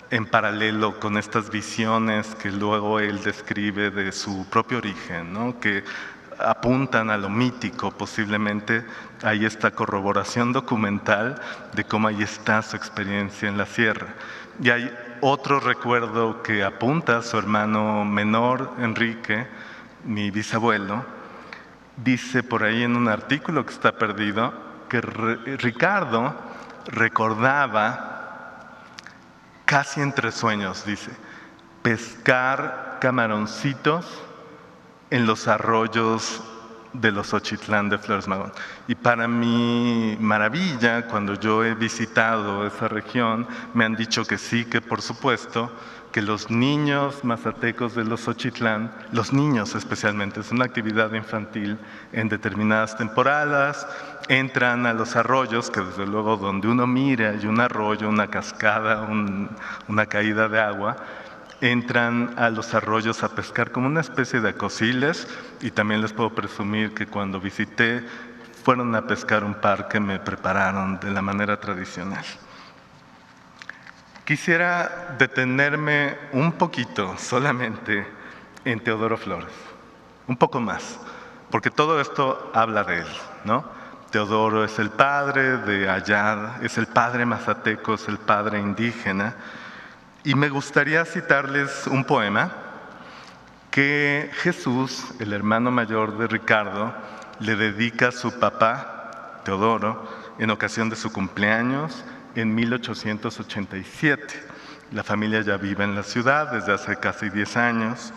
[SPEAKER 3] en paralelo con estas visiones que luego él describe de su propio origen, ¿no?, que apuntan a lo mítico posiblemente. Hay esta corroboración documental de cómo ahí está su experiencia en la sierra. Y hay otro recuerdo que apunta a su hermano menor, Enrique, mi bisabuelo. Dice por ahí en un artículo que está perdido que Ricardo recordaba casi entre sueños, dice, pescar camaroncitos en los arroyos de los Xochitlán de Flores Magón. Y para mi maravilla, cuando yo he visitado esa región, me han dicho que sí, que por supuesto, que los niños mazatecos de los Xochitlán, los niños especialmente, es una actividad infantil en determinadas temporadas, entran a los arroyos, que desde luego donde uno mira hay un arroyo, una cascada, una caída de agua, entran a los arroyos a pescar como una especie de acosiles. Y también les puedo presumir que cuando visité fueron a pescar un par que me prepararon de la manera tradicional. Quisiera detenerme un poquito solamente en Teodoro Flores, un poco más, porque todo esto habla de él, ¿no? Teodoro es el padre de Ayad, es el padre mazateco, es el padre indígena. Y me gustaría citarles un poema que Jesús, el hermano mayor de Ricardo, le dedica a su papá, Teodoro, en ocasión de su cumpleaños en 1887. La familia ya vive en la ciudad desde hace casi 10 años.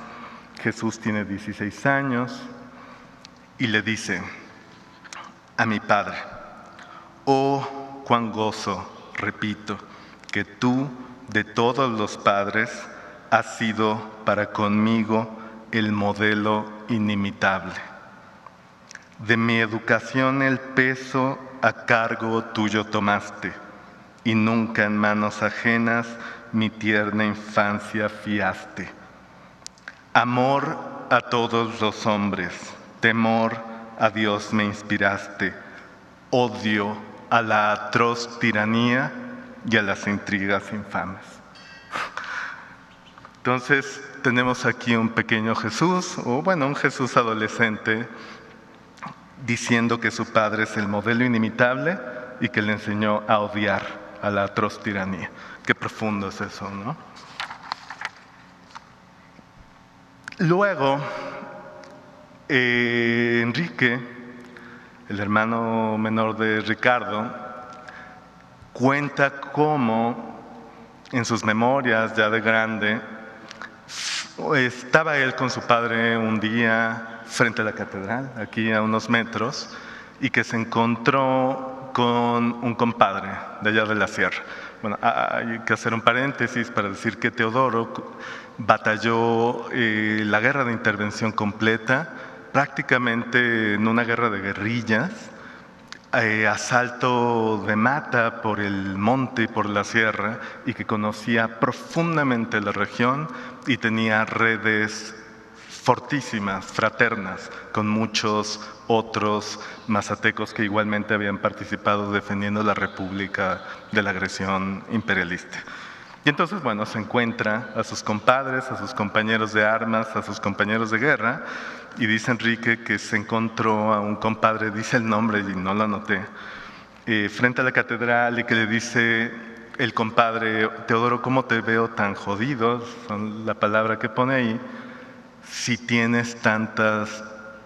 [SPEAKER 3] Jesús tiene 16 años y le dice a mi padre: oh, cuán gozo, repito, que tú, de todos los padres, has sido para conmigo el modelo inimitable. De mi educación el peso a cargo tuyo tomaste, y nunca en manos ajenas mi tierna infancia fiaste. Amor a todos los hombres, temor a Dios me inspiraste, odio a la atroz tiranía y a las intrigas infames. Entonces tenemos aquí un pequeño Jesús, o bueno, un Jesús adolescente, diciendo que su padre es el modelo inimitable y que le enseñó a odiar a la atroz tiranía. Qué profundo es eso, ¿no? Luego, Enrique, el hermano menor de Ricardo, cuenta cómo en sus memorias ya de grande estaba él con su padre un día frente a la catedral, aquí a unos metros, y que se encontró con un compadre de allá de la sierra. Bueno, hay que hacer un paréntesis para decir que Teodoro batalló la guerra de intervención completa, prácticamente en una guerra de guerrillas, asalto de mata por el monte y por la sierra, y que conocía profundamente la región y tenía redes fortísimas, fraternas, con muchos otros mazatecos que igualmente habían participado defendiendo la república de la agresión imperialista. Y entonces, bueno, se encuentra a sus compadres, a sus compañeros de armas, a sus compañeros de guerra, y dice Enrique que se encontró a un compadre, dice el nombre y no lo anoté, frente a la catedral, y que le dice el compadre: Teodoro, ¿cómo te veo tan jodido? Son la palabra que pone ahí, si tienes tantas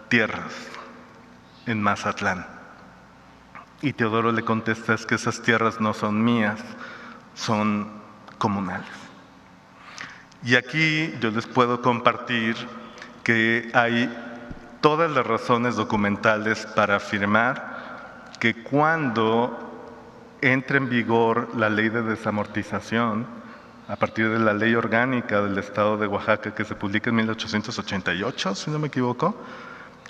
[SPEAKER 3] tierras en Mazatlán. Y Teodoro le contesta: es que esas tierras no son mías, son comunales. Y aquí yo les puedo compartir que hay todas las razones documentales para afirmar que cuando entre en vigor la ley de desamortización, a partir de la Ley Orgánica del Estado de Oaxaca, que se publica en 1888, si no me equivoco,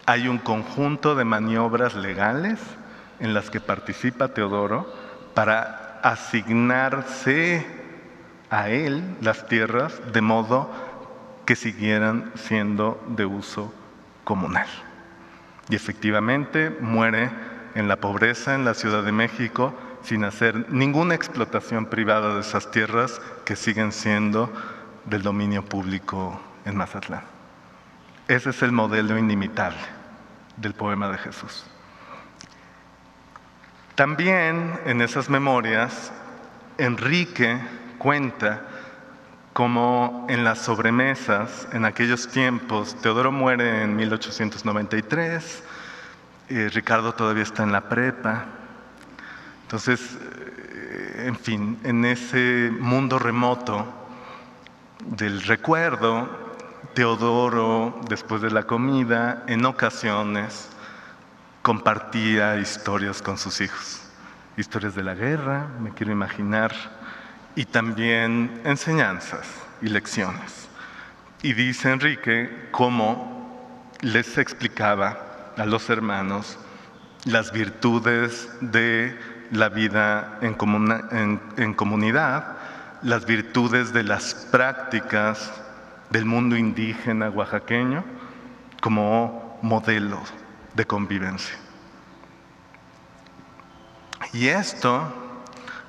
[SPEAKER 3] hay un conjunto de maniobras legales en las que participa Teodoro para asignarse a él las tierras de modo que siguieran siendo de uso comunal. Y efectivamente muere en la pobreza en la Ciudad de México sin hacer ninguna explotación privada de esas tierras que siguen siendo del dominio público en Mazatlán. Ese es el modelo inimitable del poema de Jesús. También en esas memorias, Enrique cuenta cómo en las sobremesas, en aquellos tiempos, Teodoro muere en 1893, Ricardo todavía está en la prepa. Entonces, en fin, en ese mundo remoto del recuerdo, Teodoro, después de la comida, en ocasiones compartía historias con sus hijos. Historias de la guerra, me quiero imaginar, y también enseñanzas y lecciones. Y dice Enrique cómo les explicaba a los hermanos las virtudes de la vida en comunidad, las virtudes de las prácticas del mundo indígena oaxaqueño como modelo de convivencia. Y esto,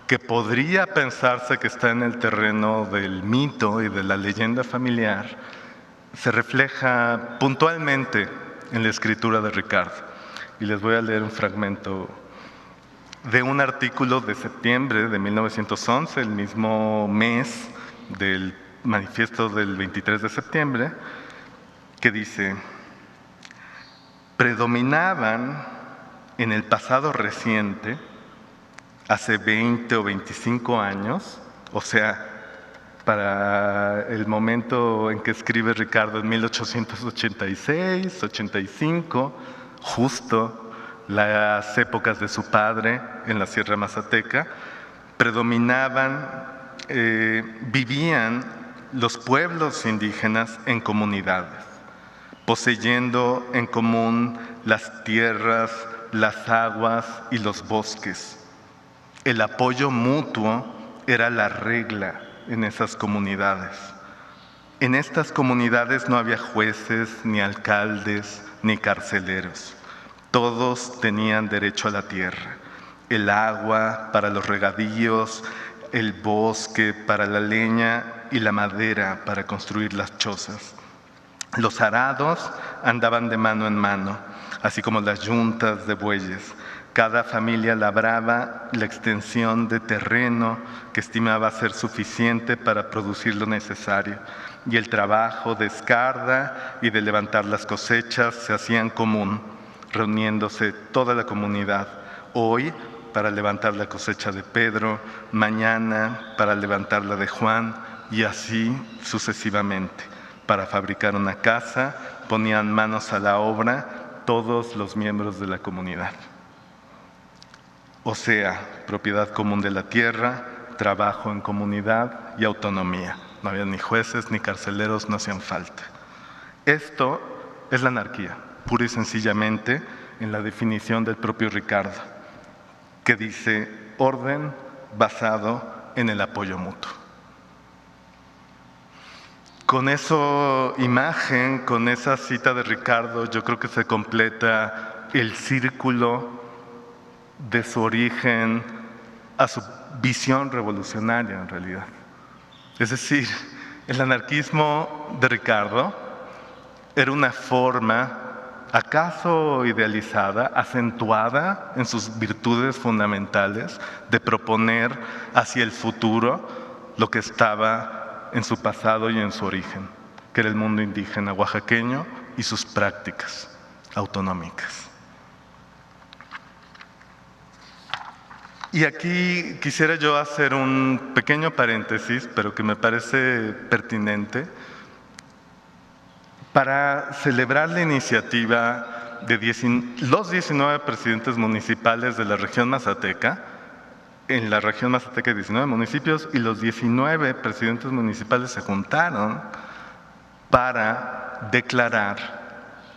[SPEAKER 3] que podría pensarse que está en el terreno del mito y de la leyenda familiar, se refleja puntualmente en la escritura de Ricardo. Y les voy a leer un fragmento de un artículo de septiembre de 1911, el mismo mes del manifiesto del 23 de septiembre, que dice: predominaban en el pasado reciente, hace 20 o 25 años, o sea, para el momento en que escribe Ricardo, en 1886, 85, justo las épocas de su padre en la Sierra Mazateca, predominaban, vivían los pueblos indígenas en comunidades, poseyendo en común las tierras, las aguas y los bosques. El apoyo mutuo era la regla en esas comunidades. En estas comunidades no había jueces, ni alcaldes, ni carceleros. Todos tenían derecho a la tierra, el agua para los regadíos, el bosque para la leña y la madera para construir las chozas. Los arados andaban de mano en mano, así como las yuntas de bueyes. Cada familia labraba la extensión de terreno que estimaba ser suficiente para producir lo necesario, y el trabajo de escarda y de levantar las cosechas se hacía en común, reuniéndose toda la comunidad, hoy para levantar la cosecha de Pedro, mañana para levantar la de Juan, y así sucesivamente. Para fabricar una casa, ponían manos a la obra todos los miembros de la comunidad. O sea, propiedad común de la tierra, trabajo en comunidad y autonomía. No había ni jueces ni carceleros, no hacían falta. Esto es la anarquía, pura y sencillamente en la definición del propio Ricardo, que dice orden basado en el apoyo mutuo. Con esa imagen, con esa cita de Ricardo, yo creo que se completa el círculo de su origen a su visión revolucionaria en realidad. Es decir, el anarquismo de Ricardo era una forma, acaso idealizada, acentuada en sus virtudes fundamentales, de proponer hacia el futuro lo que estaba en su pasado y en su origen, que era el mundo indígena oaxaqueño y sus prácticas autonómicas. Y aquí quisiera yo hacer un pequeño paréntesis, pero que me parece pertinente, para celebrar la iniciativa de los 19 presidentes municipales de la región mazateca en la región mazateca hay 19 municipios y los 19 presidentes municipales se juntaron para declarar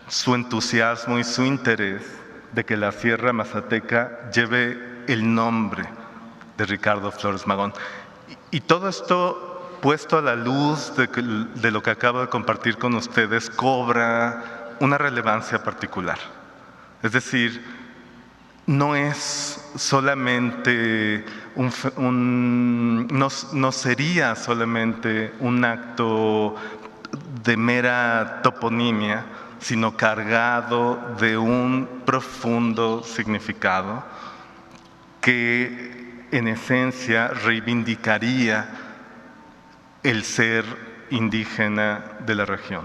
[SPEAKER 3] su entusiasmo y su interés de que la Sierra Mazateca lleve el nombre de Ricardo Flores Magón. Y todo esto puesto a la luz de lo que acabo de compartir con ustedes cobra una relevancia particular. Es decir, no es solamente no sería solamente un acto de mera toponimia, sino cargado de un profundo significado que en esencia reivindicaría el ser indígena de la región,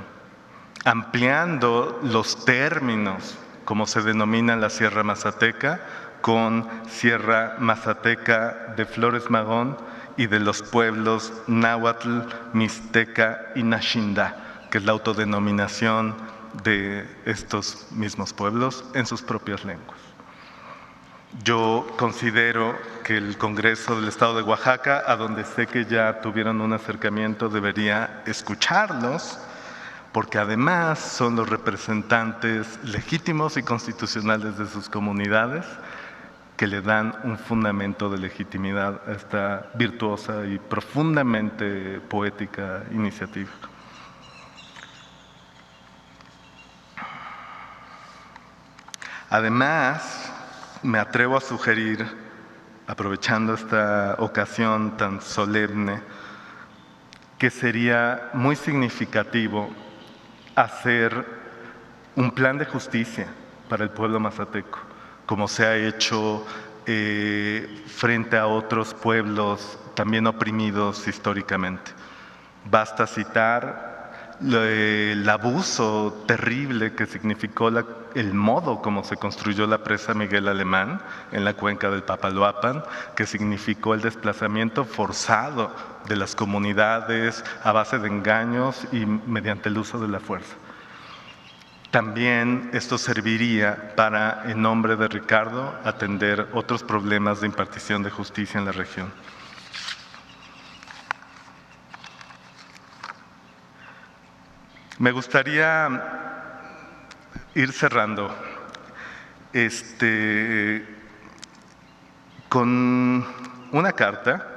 [SPEAKER 3] ampliando los términos como se denomina la Sierra Mazateca, con Sierra Mazateca de Flores Magón y de los pueblos náhuatl, mixteca y naxindá, que es la autodenominación de estos mismos pueblos en sus propias lenguas. Yo considero que el Congreso del Estado de Oaxaca, a donde sé que ya tuvieron un acercamiento, debería escucharlos, porque además son los representantes legítimos y constitucionales de sus comunidades que le dan un fundamento de legitimidad a esta virtuosa y profundamente poética iniciativa. Además, me atrevo a sugerir, aprovechando esta ocasión tan solemne, que sería muy significativo hacer un plan de justicia para el pueblo mazateco, como se ha hecho frente a otros pueblos también oprimidos históricamente. Basta citar el abuso terrible que significó el modo como se construyó la presa Miguel Alemán en la cuenca del Papaloapan, que significó el desplazamiento forzado de las comunidades a base de engaños y mediante el uso de la fuerza. También esto serviría para, en nombre de Ricardo, atender otros problemas de impartición de justicia en la región. Me gustaría ir cerrando con una carta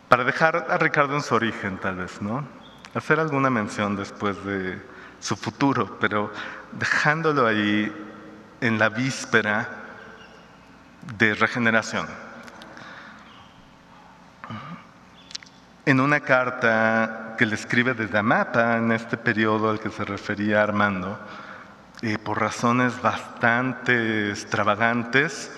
[SPEAKER 3] para dejar a Ricardo en su origen, tal vez, ¿no? Hacer alguna mención después de su futuro, pero dejándolo ahí en la víspera de regeneración. En una carta que le escribe desde Amapa, en este periodo al que se refería Armando, por razones bastante extravagantes,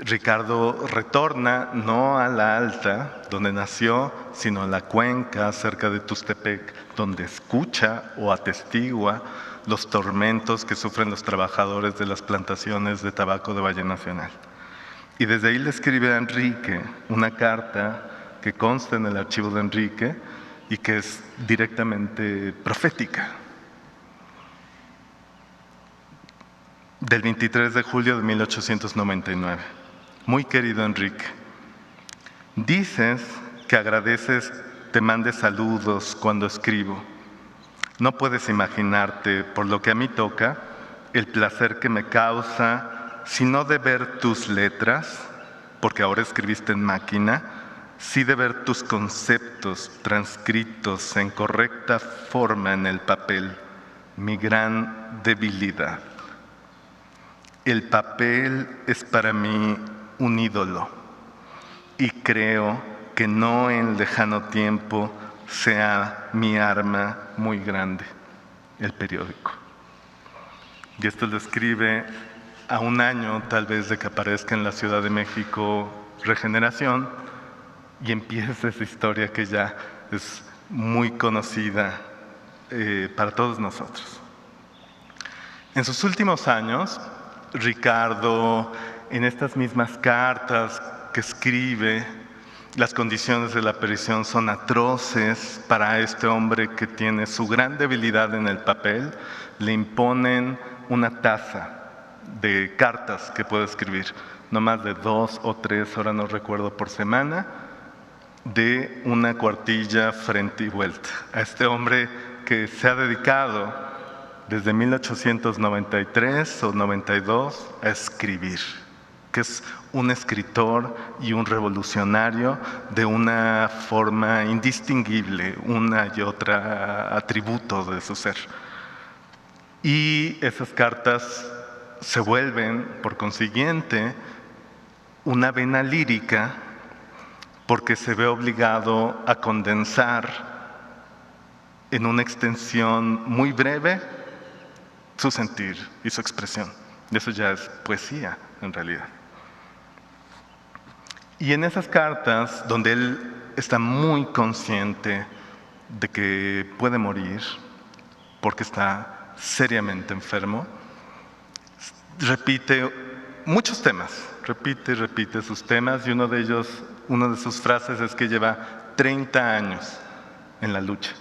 [SPEAKER 3] Ricardo retorna no a la Alta, donde nació, sino a la cuenca cerca de Tustepec, donde escucha o atestigua los tormentos que sufren los trabajadores de las plantaciones de tabaco de Valle Nacional. Y desde ahí le escribe a Enrique una carta que consta en el archivo de Enrique y que es directamente profética. Del 23 de julio de 1899. Muy querido Enrique, dices que agradeces te mande saludos cuando escribo. No puedes imaginarte, por lo que a mí toca, el placer que me causa, si no de ver tus letras, porque ahora escribiste en máquina, sí de ver tus conceptos transcritos en correcta forma en el papel, mi gran debilidad. El papel es para mí un ídolo y creo que no en lejano tiempo sea mi arma muy grande, el periódico. Y esto lo escribe a un año tal vez de que aparezca en la Ciudad de México Regeneración y empieza esa historia que ya es muy conocida para todos nosotros. En sus últimos años, Ricardo, en estas mismas cartas que escribe, las condiciones de la prisión son atroces para este hombre que tiene su gran debilidad en el papel. Le imponen una tasa de cartas que puede escribir, no más de 2 o 3, ahora no recuerdo, por semana, de una cuartilla frente y vuelta. A este hombre que se ha dedicado desde 1893 o 92 a escribir, que es un escritor y un revolucionario de una forma indistinguible, una y otra atributo de su ser. Y esas cartas se vuelven, por consiguiente, una vena lírica, porque se ve obligado a condensar en una extensión muy breve su sentir y su expresión. Y eso ya es poesía, en realidad. Y en esas cartas, donde él está muy consciente de que puede morir, porque está seriamente enfermo, repite muchos temas, repite sus temas, y una de sus frases es que lleva 30 años en la lucha,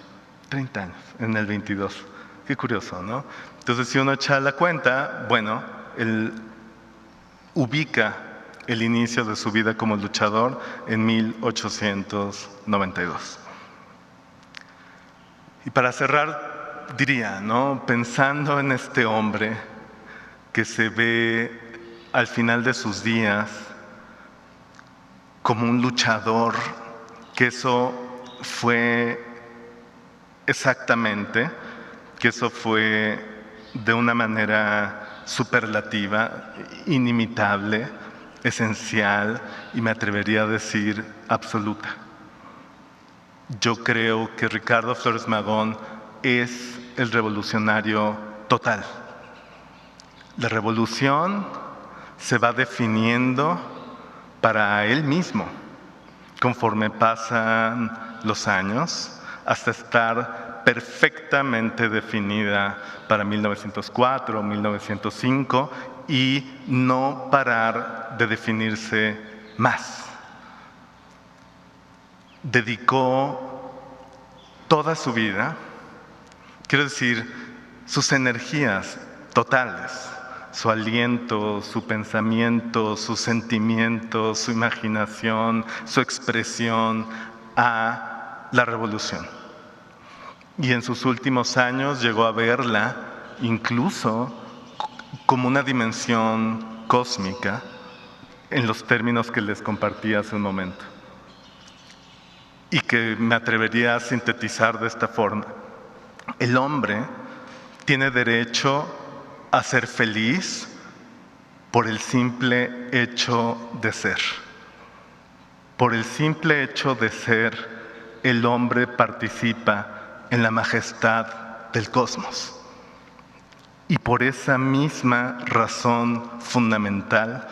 [SPEAKER 3] 30 años, en el 22. Qué curioso, ¿no? Entonces, si uno echa la cuenta, bueno, él ubica el inicio de su vida como luchador en 1892. Y para cerrar, diría, ¿no? Pensando en este hombre que se ve al final de sus días como un luchador, que eso fue exactamente, que eso fue de una manera superlativa, inimitable, esencial, y me atrevería a decir absoluta. Yo creo que Ricardo Flores Magón es el revolucionario total. La revolución se va definiendo para él mismo conforme pasan los años, hasta estar perfectamente definida para 1904, 1905, y no parar de definirse más. Dedicó toda su vida, quiero decir, sus energías totales, su aliento, su pensamiento, sus sentimientos, su imaginación, su expresión a la revolución. Y en sus últimos años llegó a verla incluso como una dimensión cósmica, en los términos que les compartí hace un momento, y que me atrevería a sintetizar de esta forma. El hombre tiene derecho a ser feliz por el simple hecho de ser. Por el simple hecho de ser, el hombre participa en la majestad del cosmos. Y por esa misma razón fundamental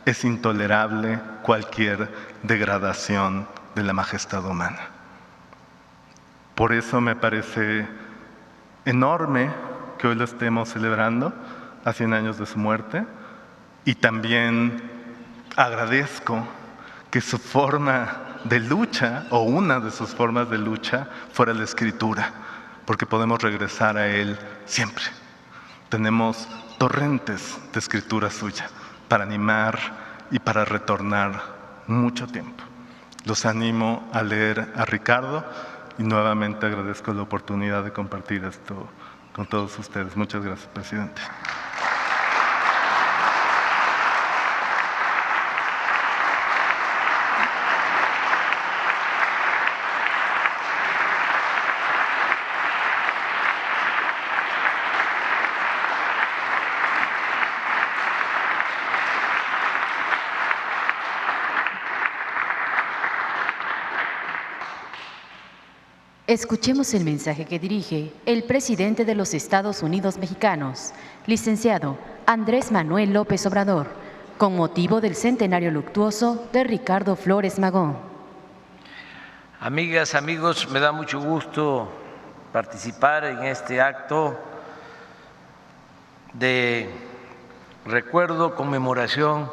[SPEAKER 3] es intolerable cualquier degradación de la majestad humana. Por eso me parece enorme que hoy lo estemos celebrando a 100 años de su muerte, y también agradezco que su forma de lucha, o una de sus formas de lucha, fuera la escritura, porque podemos regresar a él siempre. Tenemos torrentes de escritura suya para animar y para retornar mucho tiempo. Los animo a leer a Ricardo, y nuevamente agradezco la oportunidad de compartir esto con todos ustedes. Muchas gracias, presidente.
[SPEAKER 1] Escuchemos el mensaje que dirige el presidente de los Estados Unidos mexicanos, licenciado Andrés Manuel López Obrador, con motivo del centenario luctuoso de Ricardo Flores Magón.
[SPEAKER 4] Amigas, amigos, me da mucho gusto participar en este acto de recuerdo, conmemoración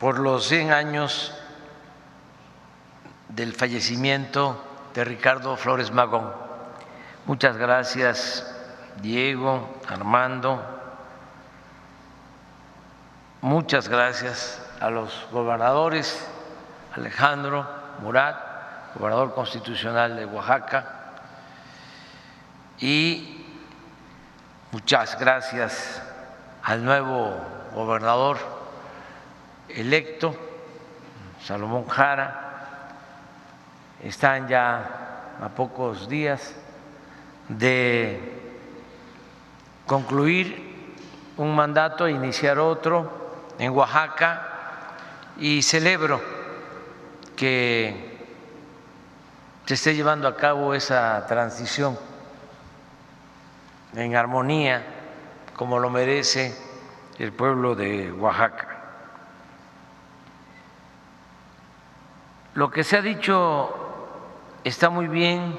[SPEAKER 4] por los 100 años del fallecimiento de Ricardo Flores Magón. Muchas gracias, Diego, Armando. muchas gracias a los gobernadores, Alejandro Murat, gobernador constitucional de Oaxaca, y muchas gracias al nuevo gobernador electo, Salomón Jara. Están ya a pocos días de concluir un mandato e iniciar otro en Oaxaca, y celebro que se esté llevando a cabo esa transición en armonía, como lo merece el pueblo de Oaxaca. Lo que se ha dicho está muy bien,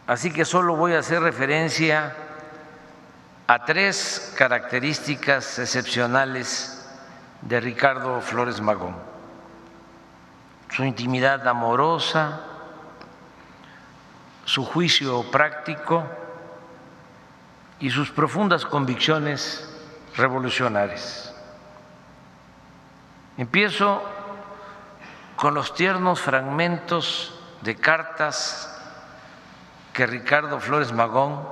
[SPEAKER 4] así que solo voy a hacer referencia a 3 características excepcionales de Ricardo Flores Magón: su intimidad amorosa, su juicio práctico y sus profundas convicciones revolucionarias. Empiezo con los tiernos fragmentos de cartas que Ricardo Flores Magón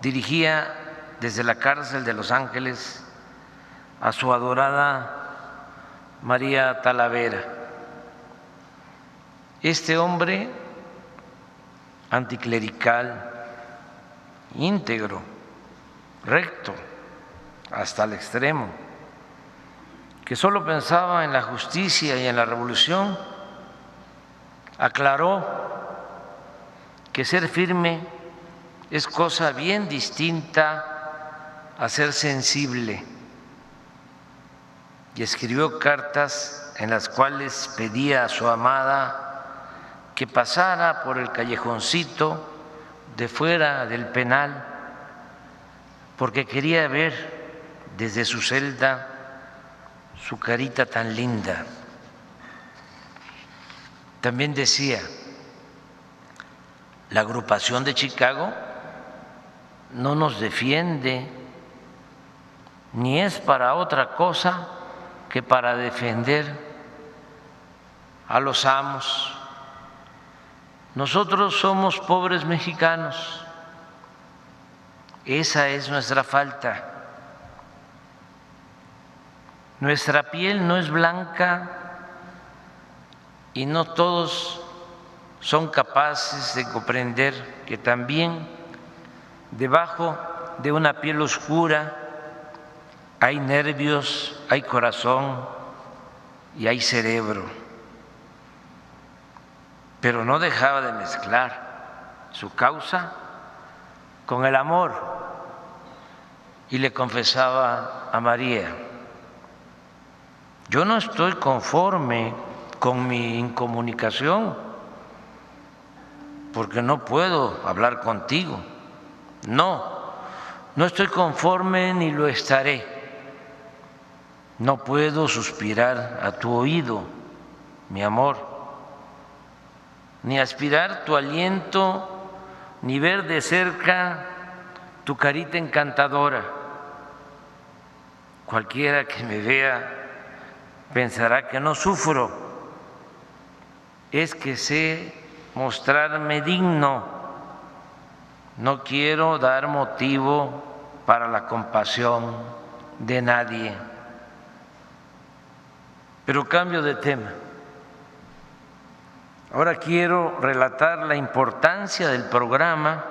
[SPEAKER 4] dirigía desde la cárcel de Los Ángeles a su adorada María Talavera. Este hombre anticlerical, íntegro, recto hasta el extremo, que solo pensaba en la justicia y en la revolución, aclaró que ser firme es cosa bien distinta a ser sensible, y escribió cartas en las cuales pedía a su amada que pasara por el callejoncito de fuera del penal, porque quería ver desde su celda su carita tan linda. También decía: la agrupación de Chicago no nos defiende, ni es para otra cosa que para defender a los amos. Nosotros somos pobres mexicanos, esa es nuestra falta. Nuestra piel no es blanca y no todos son capaces de comprender que también debajo de una piel oscura hay nervios, hay corazón y hay cerebro. Pero no dejaba de mezclar su causa con el amor y le confesaba a María: yo no estoy conforme con mi incomunicación porque no puedo hablar contigo. No estoy conforme ni lo estaré. No puedo suspirar a tu oído, mi amor, ni aspirar tu aliento, ni ver de cerca tu carita encantadora. Cualquiera que me vea pensará que no sufro, es que sé mostrarme digno. No quiero dar motivo para la compasión de nadie. Pero cambio de tema. Ahora quiero relatar la importancia del programa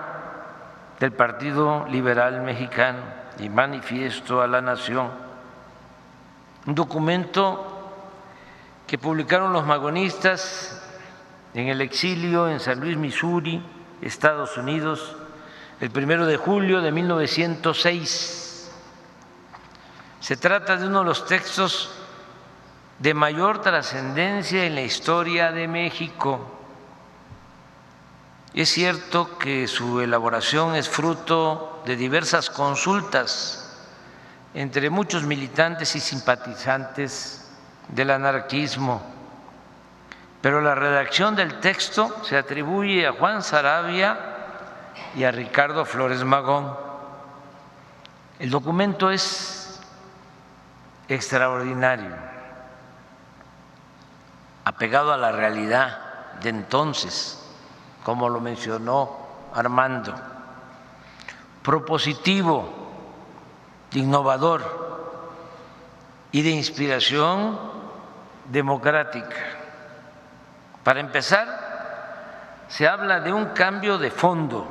[SPEAKER 4] del Partido Liberal Mexicano y manifiesto a la nación, un documento que publicaron los magonistas en el exilio en San Luis, Missouri, Estados Unidos, el 1 de julio de 1906. Se trata de uno de los textos de mayor trascendencia en la historia de México. Es cierto que su elaboración es fruto de diversas consultas entre muchos militantes y simpatizantes del anarquismo, pero la redacción del texto se atribuye a Juan Saravia y a Ricardo Flores Magón. El documento es extraordinario, apegado a la realidad de entonces, como lo mencionó Armando, propositivo, innovador y de inspiración democrática. Para empezar, se habla de un cambio de fondo,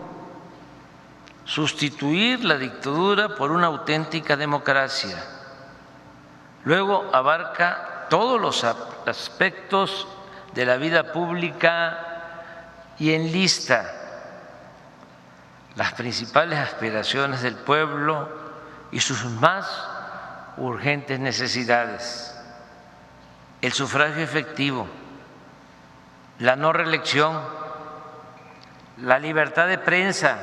[SPEAKER 4] sustituir la dictadura por una auténtica democracia. Luego abarca todos los aspectos de la vida pública y enlista las principales aspiraciones del pueblo y sus más urgentes necesidades: el sufragio efectivo, la no reelección, la libertad de prensa,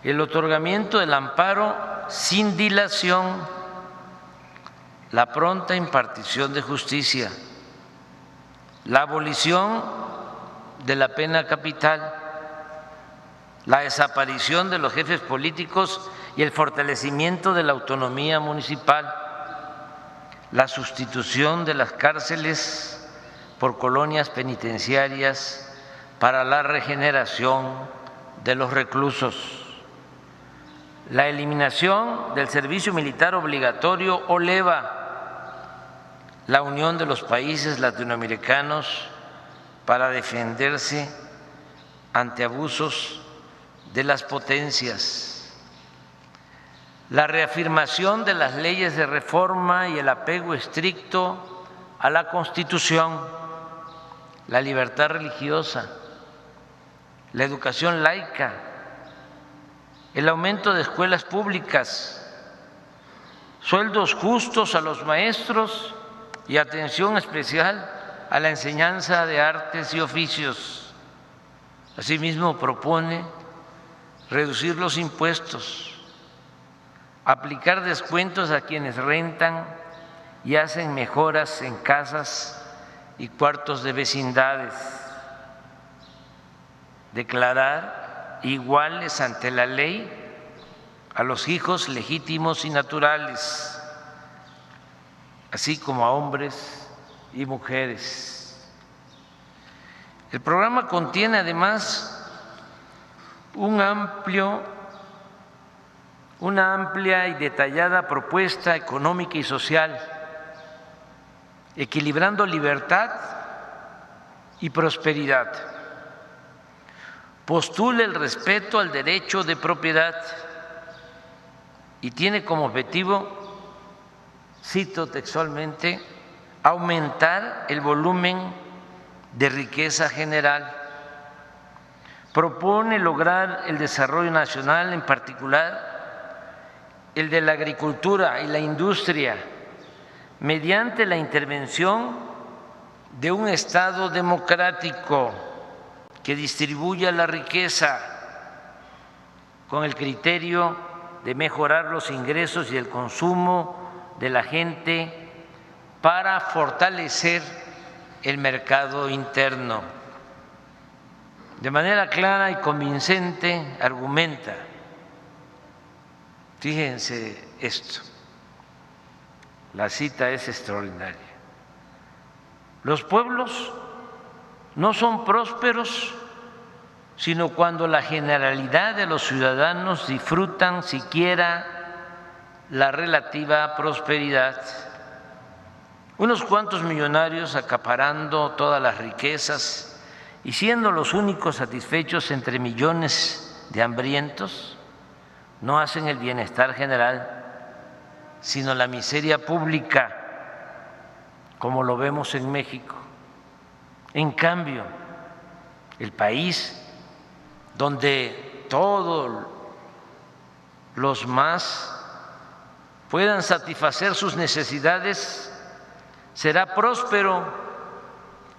[SPEAKER 4] el otorgamiento del amparo sin dilación, la pronta impartición de justicia, la abolición de la pena capital, la desaparición de los jefes políticos y el fortalecimiento de la autonomía municipal, la sustitución de las cárceles por colonias penitenciarias para la regeneración de los reclusos, la eliminación del servicio militar obligatorio o leva, la unión de los países latinoamericanos para defenderse ante abusos de las potencias, la reafirmación de las leyes de reforma y el apego estricto a la Constitución, la libertad religiosa, la educación laica, el aumento de escuelas públicas, sueldos justos a los maestros y atención especial a la enseñanza de artes y oficios. Asimismo, propone reducir los impuestos, aplicar descuentos a quienes rentan y hacen mejoras en casas y cuartos de vecindades, declarar iguales ante la ley a los hijos legítimos y naturales, así como a hombres y mujeres. El programa contiene además una amplia y detallada propuesta económica y social, equilibrando libertad y prosperidad. Postula el respeto al derecho de propiedad y tiene como objetivo, cito textualmente, aumentar el volumen de riqueza general. Propone lograr el desarrollo nacional, en particular el de la agricultura y la industria, mediante la intervención de un Estado democrático que distribuya la riqueza con el criterio de mejorar los ingresos y el consumo de la gente para fortalecer el mercado interno. De manera clara y convincente argumenta, fíjense esto, la cita es extraordinaria: los pueblos no son prósperos sino cuando la generalidad de los ciudadanos disfrutan siquiera la relativa prosperidad. Unos cuantos millonarios acaparando todas las riquezas y siendo los únicos satisfechos entre millones de hambrientos, no hacen el bienestar general, sino la miseria pública, como lo vemos en México. En cambio, el país donde todos los más puedan satisfacer sus necesidades será próspero,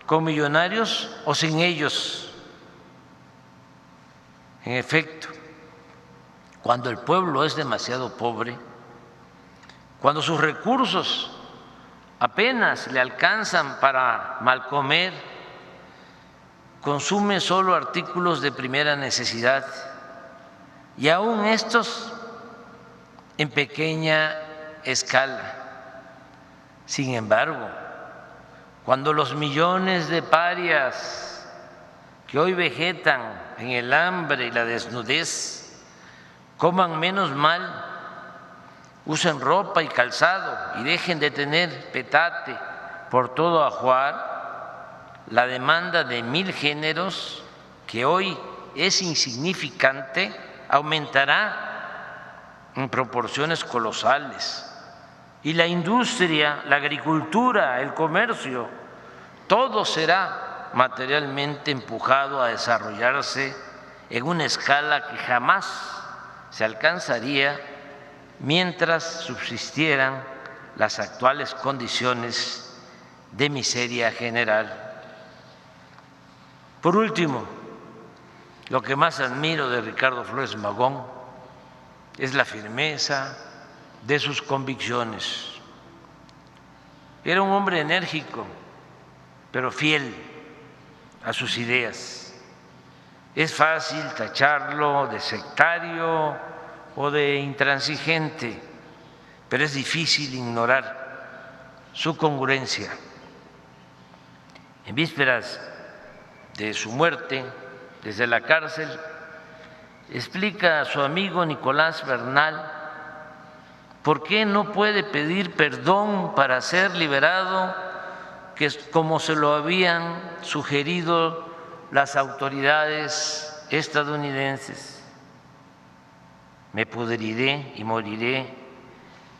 [SPEAKER 4] con millonarios o sin ellos. En efecto, cuando el pueblo es demasiado pobre, cuando sus recursos apenas le alcanzan para mal comer, consume solo artículos de primera necesidad, y aún estos en pequeña escala. Sin embargo, cuando los millones de parias que hoy vegetan en el hambre y la desnudez coman menos mal, usen ropa y calzado y dejen de tener petate por todo ajuar, la demanda de 1000 géneros, que hoy es insignificante, aumentará en proporciones colosales. Y la industria, la agricultura, el comercio, todo será materialmente empujado a desarrollarse en una escala que jamás se alcanzaría mientras subsistieran las actuales condiciones de miseria general. Por último, lo que más admiro de Ricardo Flores Magón es la firmeza de sus convicciones. Era un hombre enérgico, pero fiel a sus ideas. Es fácil tacharlo de sectario o de intransigente, pero es difícil ignorar su congruencia. En vísperas de su muerte, desde la cárcel, explica a su amigo Nicolás Bernal por qué no puede pedir perdón para ser liberado, que como se lo habían sugerido las autoridades estadounidenses. Me pudriré y moriré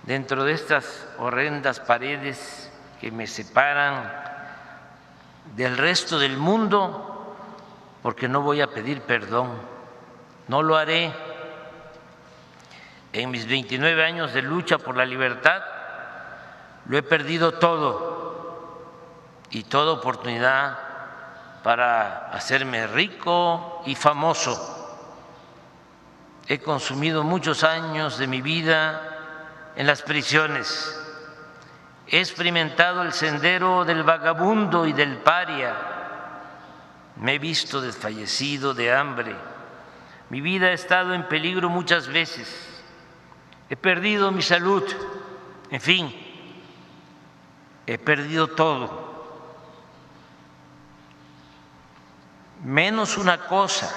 [SPEAKER 4] dentro de estas horrendas paredes que me separan del resto del mundo, porque no voy a pedir perdón, no lo haré. En mis 29 años de lucha por la libertad lo he perdido todo y toda oportunidad para hacerme rico y famoso. He consumido muchos años de mi vida en las prisiones. He experimentado el sendero del vagabundo y del paria. Me he visto desfallecido de hambre. Mi vida ha estado en peligro muchas veces. He perdido mi salud. En fin, he perdido todo. Menos una cosa,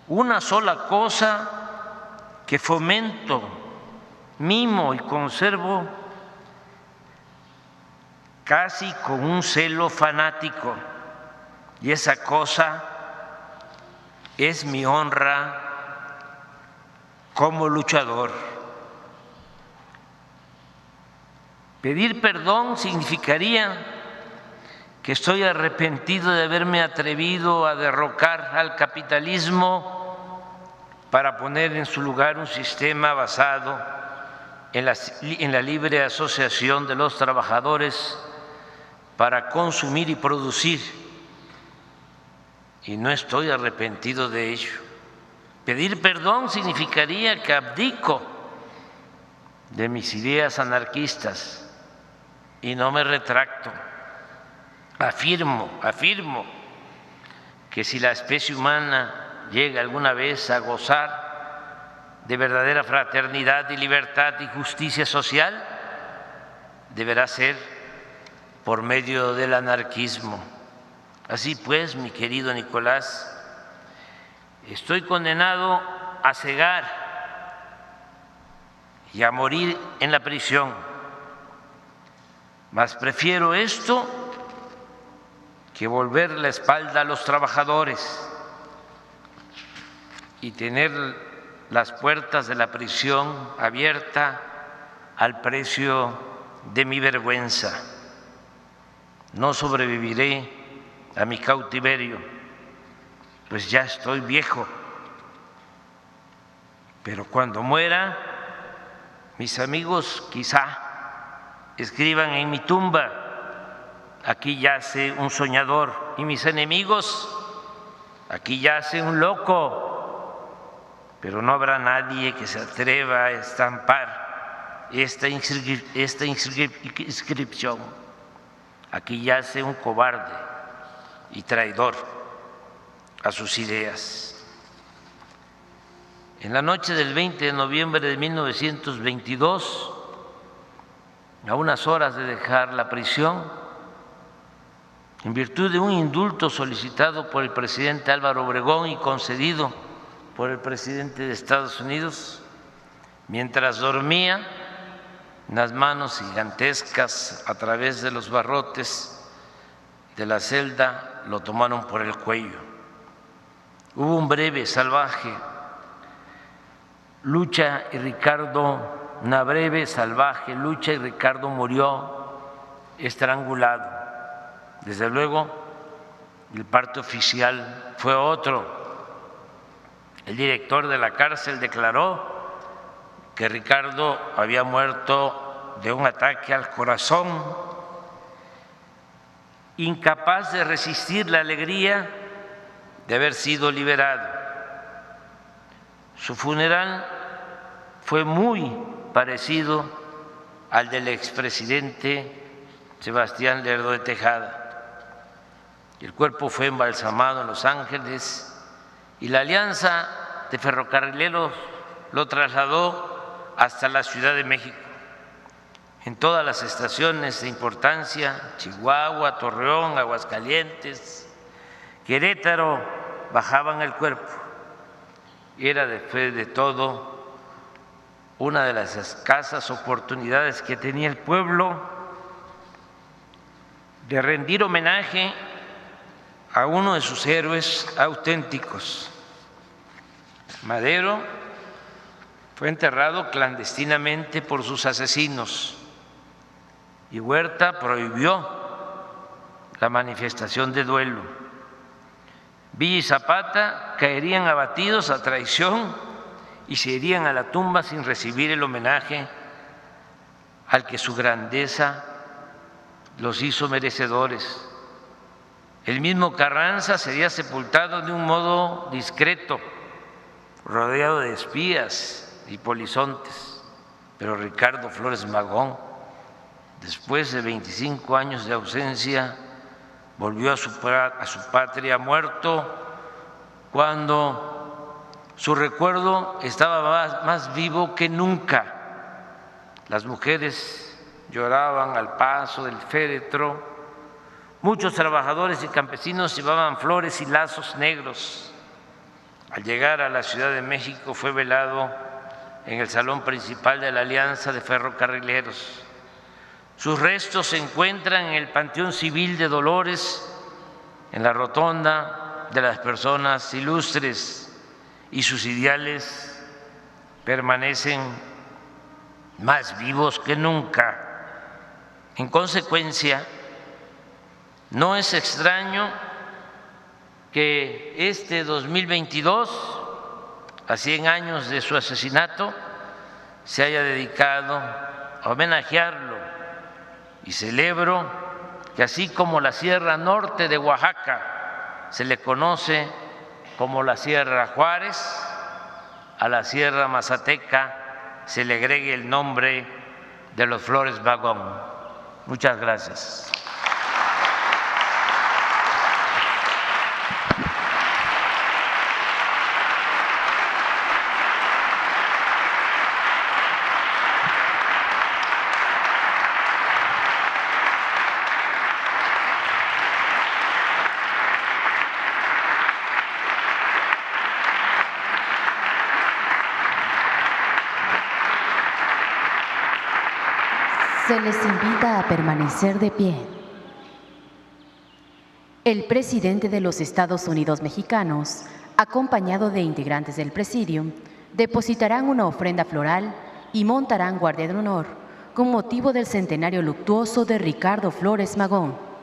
[SPEAKER 4] una sola cosa que fomento, mimo y conservo casi con un celo fanático. Y esa cosa es mi honra como luchador. Pedir perdón significaría que estoy arrepentido de haberme atrevido a derrocar al capitalismo para poner en su lugar un sistema basado en la libre asociación de los trabajadores para consumir y producir. Y no estoy arrepentido de ello. Pedir perdón significaría que abdico de mis ideas anarquistas y no me retracto. Afirmo que si la especie humana llega alguna vez a gozar de verdadera fraternidad y libertad y justicia social, deberá ser por medio del anarquismo. Así pues, mi querido Nicolás, estoy condenado a cegar y a morir en la prisión, mas prefiero esto que volver la espalda a los trabajadores y tener las puertas de la prisión abiertas al precio de mi vergüenza. No sobreviviré a mi cautiverio, pues ya estoy viejo, pero cuando muera, mis amigos quizá escriban en mi tumba: aquí yace un soñador, y mis enemigos: aquí yace un loco. Pero no habrá nadie que se atreva a estampar esta inscripción: aquí yace un cobarde y traidor a sus ideas. En la noche del 20 de noviembre de 1922, a unas horas de dejar la prisión, en virtud de un indulto solicitado por el presidente Álvaro Obregón y concedido por el presidente de Estados Unidos, mientras dormía, unas manos gigantescas a través de los barrotes de la celda lo tomaron por el cuello. Hubo un breve, salvaje lucha y una breve, salvaje lucha y Ricardo murió estrangulado. Desde luego, el parte oficial fue otro. El director de la cárcel declaró que Ricardo había muerto de un ataque al corazón, incapaz de resistir la alegría de haber sido liberado. Su funeral fue muy parecido al del expresidente Sebastián Lerdo de Tejada. El cuerpo fue embalsamado en Los Ángeles y la Alianza de Ferrocarrileros lo trasladó hasta la Ciudad de México. En todas las estaciones de importancia, Chihuahua, Torreón, Aguascalientes, Querétaro, bajaban el cuerpo. Era, después de todo, una de las escasas oportunidades que tenía el pueblo de rendir homenaje a uno de sus héroes auténticos. Madero fue enterrado clandestinamente por sus asesinos y Huerta prohibió la manifestación de duelo. Villa y Zapata caerían abatidos a traición y se irían a la tumba sin recibir el homenaje al que su grandeza los hizo merecedores. El mismo Carranza sería sepultado de un modo discreto, rodeado de espías y polizontes, pero Ricardo Flores Magón, después de 25 años de ausencia, volvió a su patria muerto cuando su recuerdo estaba más vivo que nunca. Las mujeres lloraban al paso del féretro, muchos trabajadores y campesinos llevaban flores y lazos negros. Al llegar a la Ciudad de México fue velado en el salón principal de la Alianza de Ferrocarrileros. Sus restos se encuentran en el Panteón Civil de Dolores, en la Rotonda de las Personas Ilustres, y sus ideales permanecen más vivos que nunca. En consecuencia, no es extraño que este 2022, a 100 años de su asesinato, se haya dedicado a homenajearlo, y celebro que así como la Sierra Norte de Oaxaca se le conoce como la Sierra Juárez, a la Sierra Mazateca se le agregue el nombre de los Flores Magón. Muchas gracias.
[SPEAKER 1] Se les invita a permanecer de pie. El presidente de los Estados Unidos mexicanos, acompañado de integrantes del Presidium, depositarán una ofrenda floral y montarán guardia de honor con motivo del centenario luctuoso de Ricardo Flores Magón.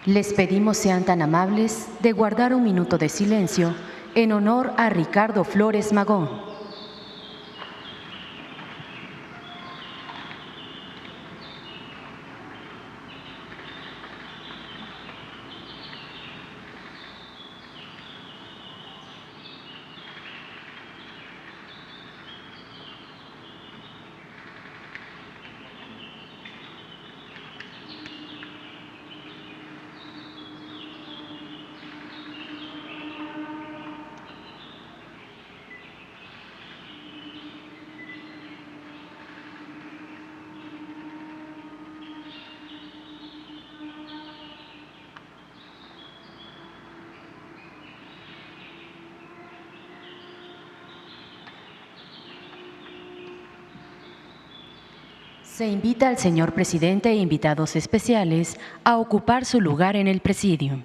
[SPEAKER 1] Les pedimos sean tan amables de guardar un minuto de silencio en honor a Ricardo Flores Magón. Se invita al señor presidente e invitados especiales a ocupar su lugar en el presidium.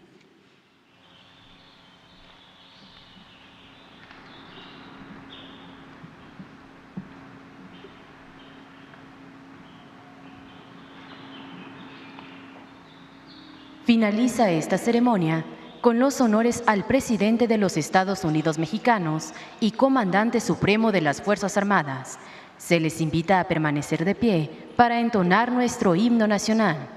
[SPEAKER 1] Finaliza esta ceremonia con los honores al presidente de los Estados Unidos mexicanos y comandante supremo de las Fuerzas Armadas. Se les invita a permanecer de pie para entonar nuestro himno nacional.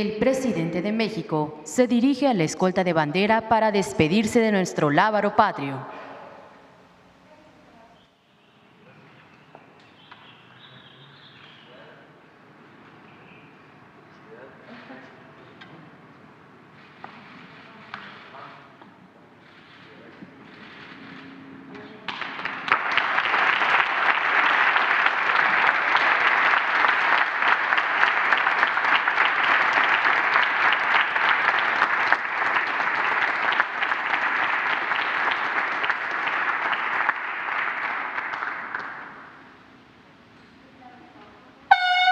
[SPEAKER 1] El presidente de México se dirige a la escolta de bandera para despedirse de nuestro lábaro patrio.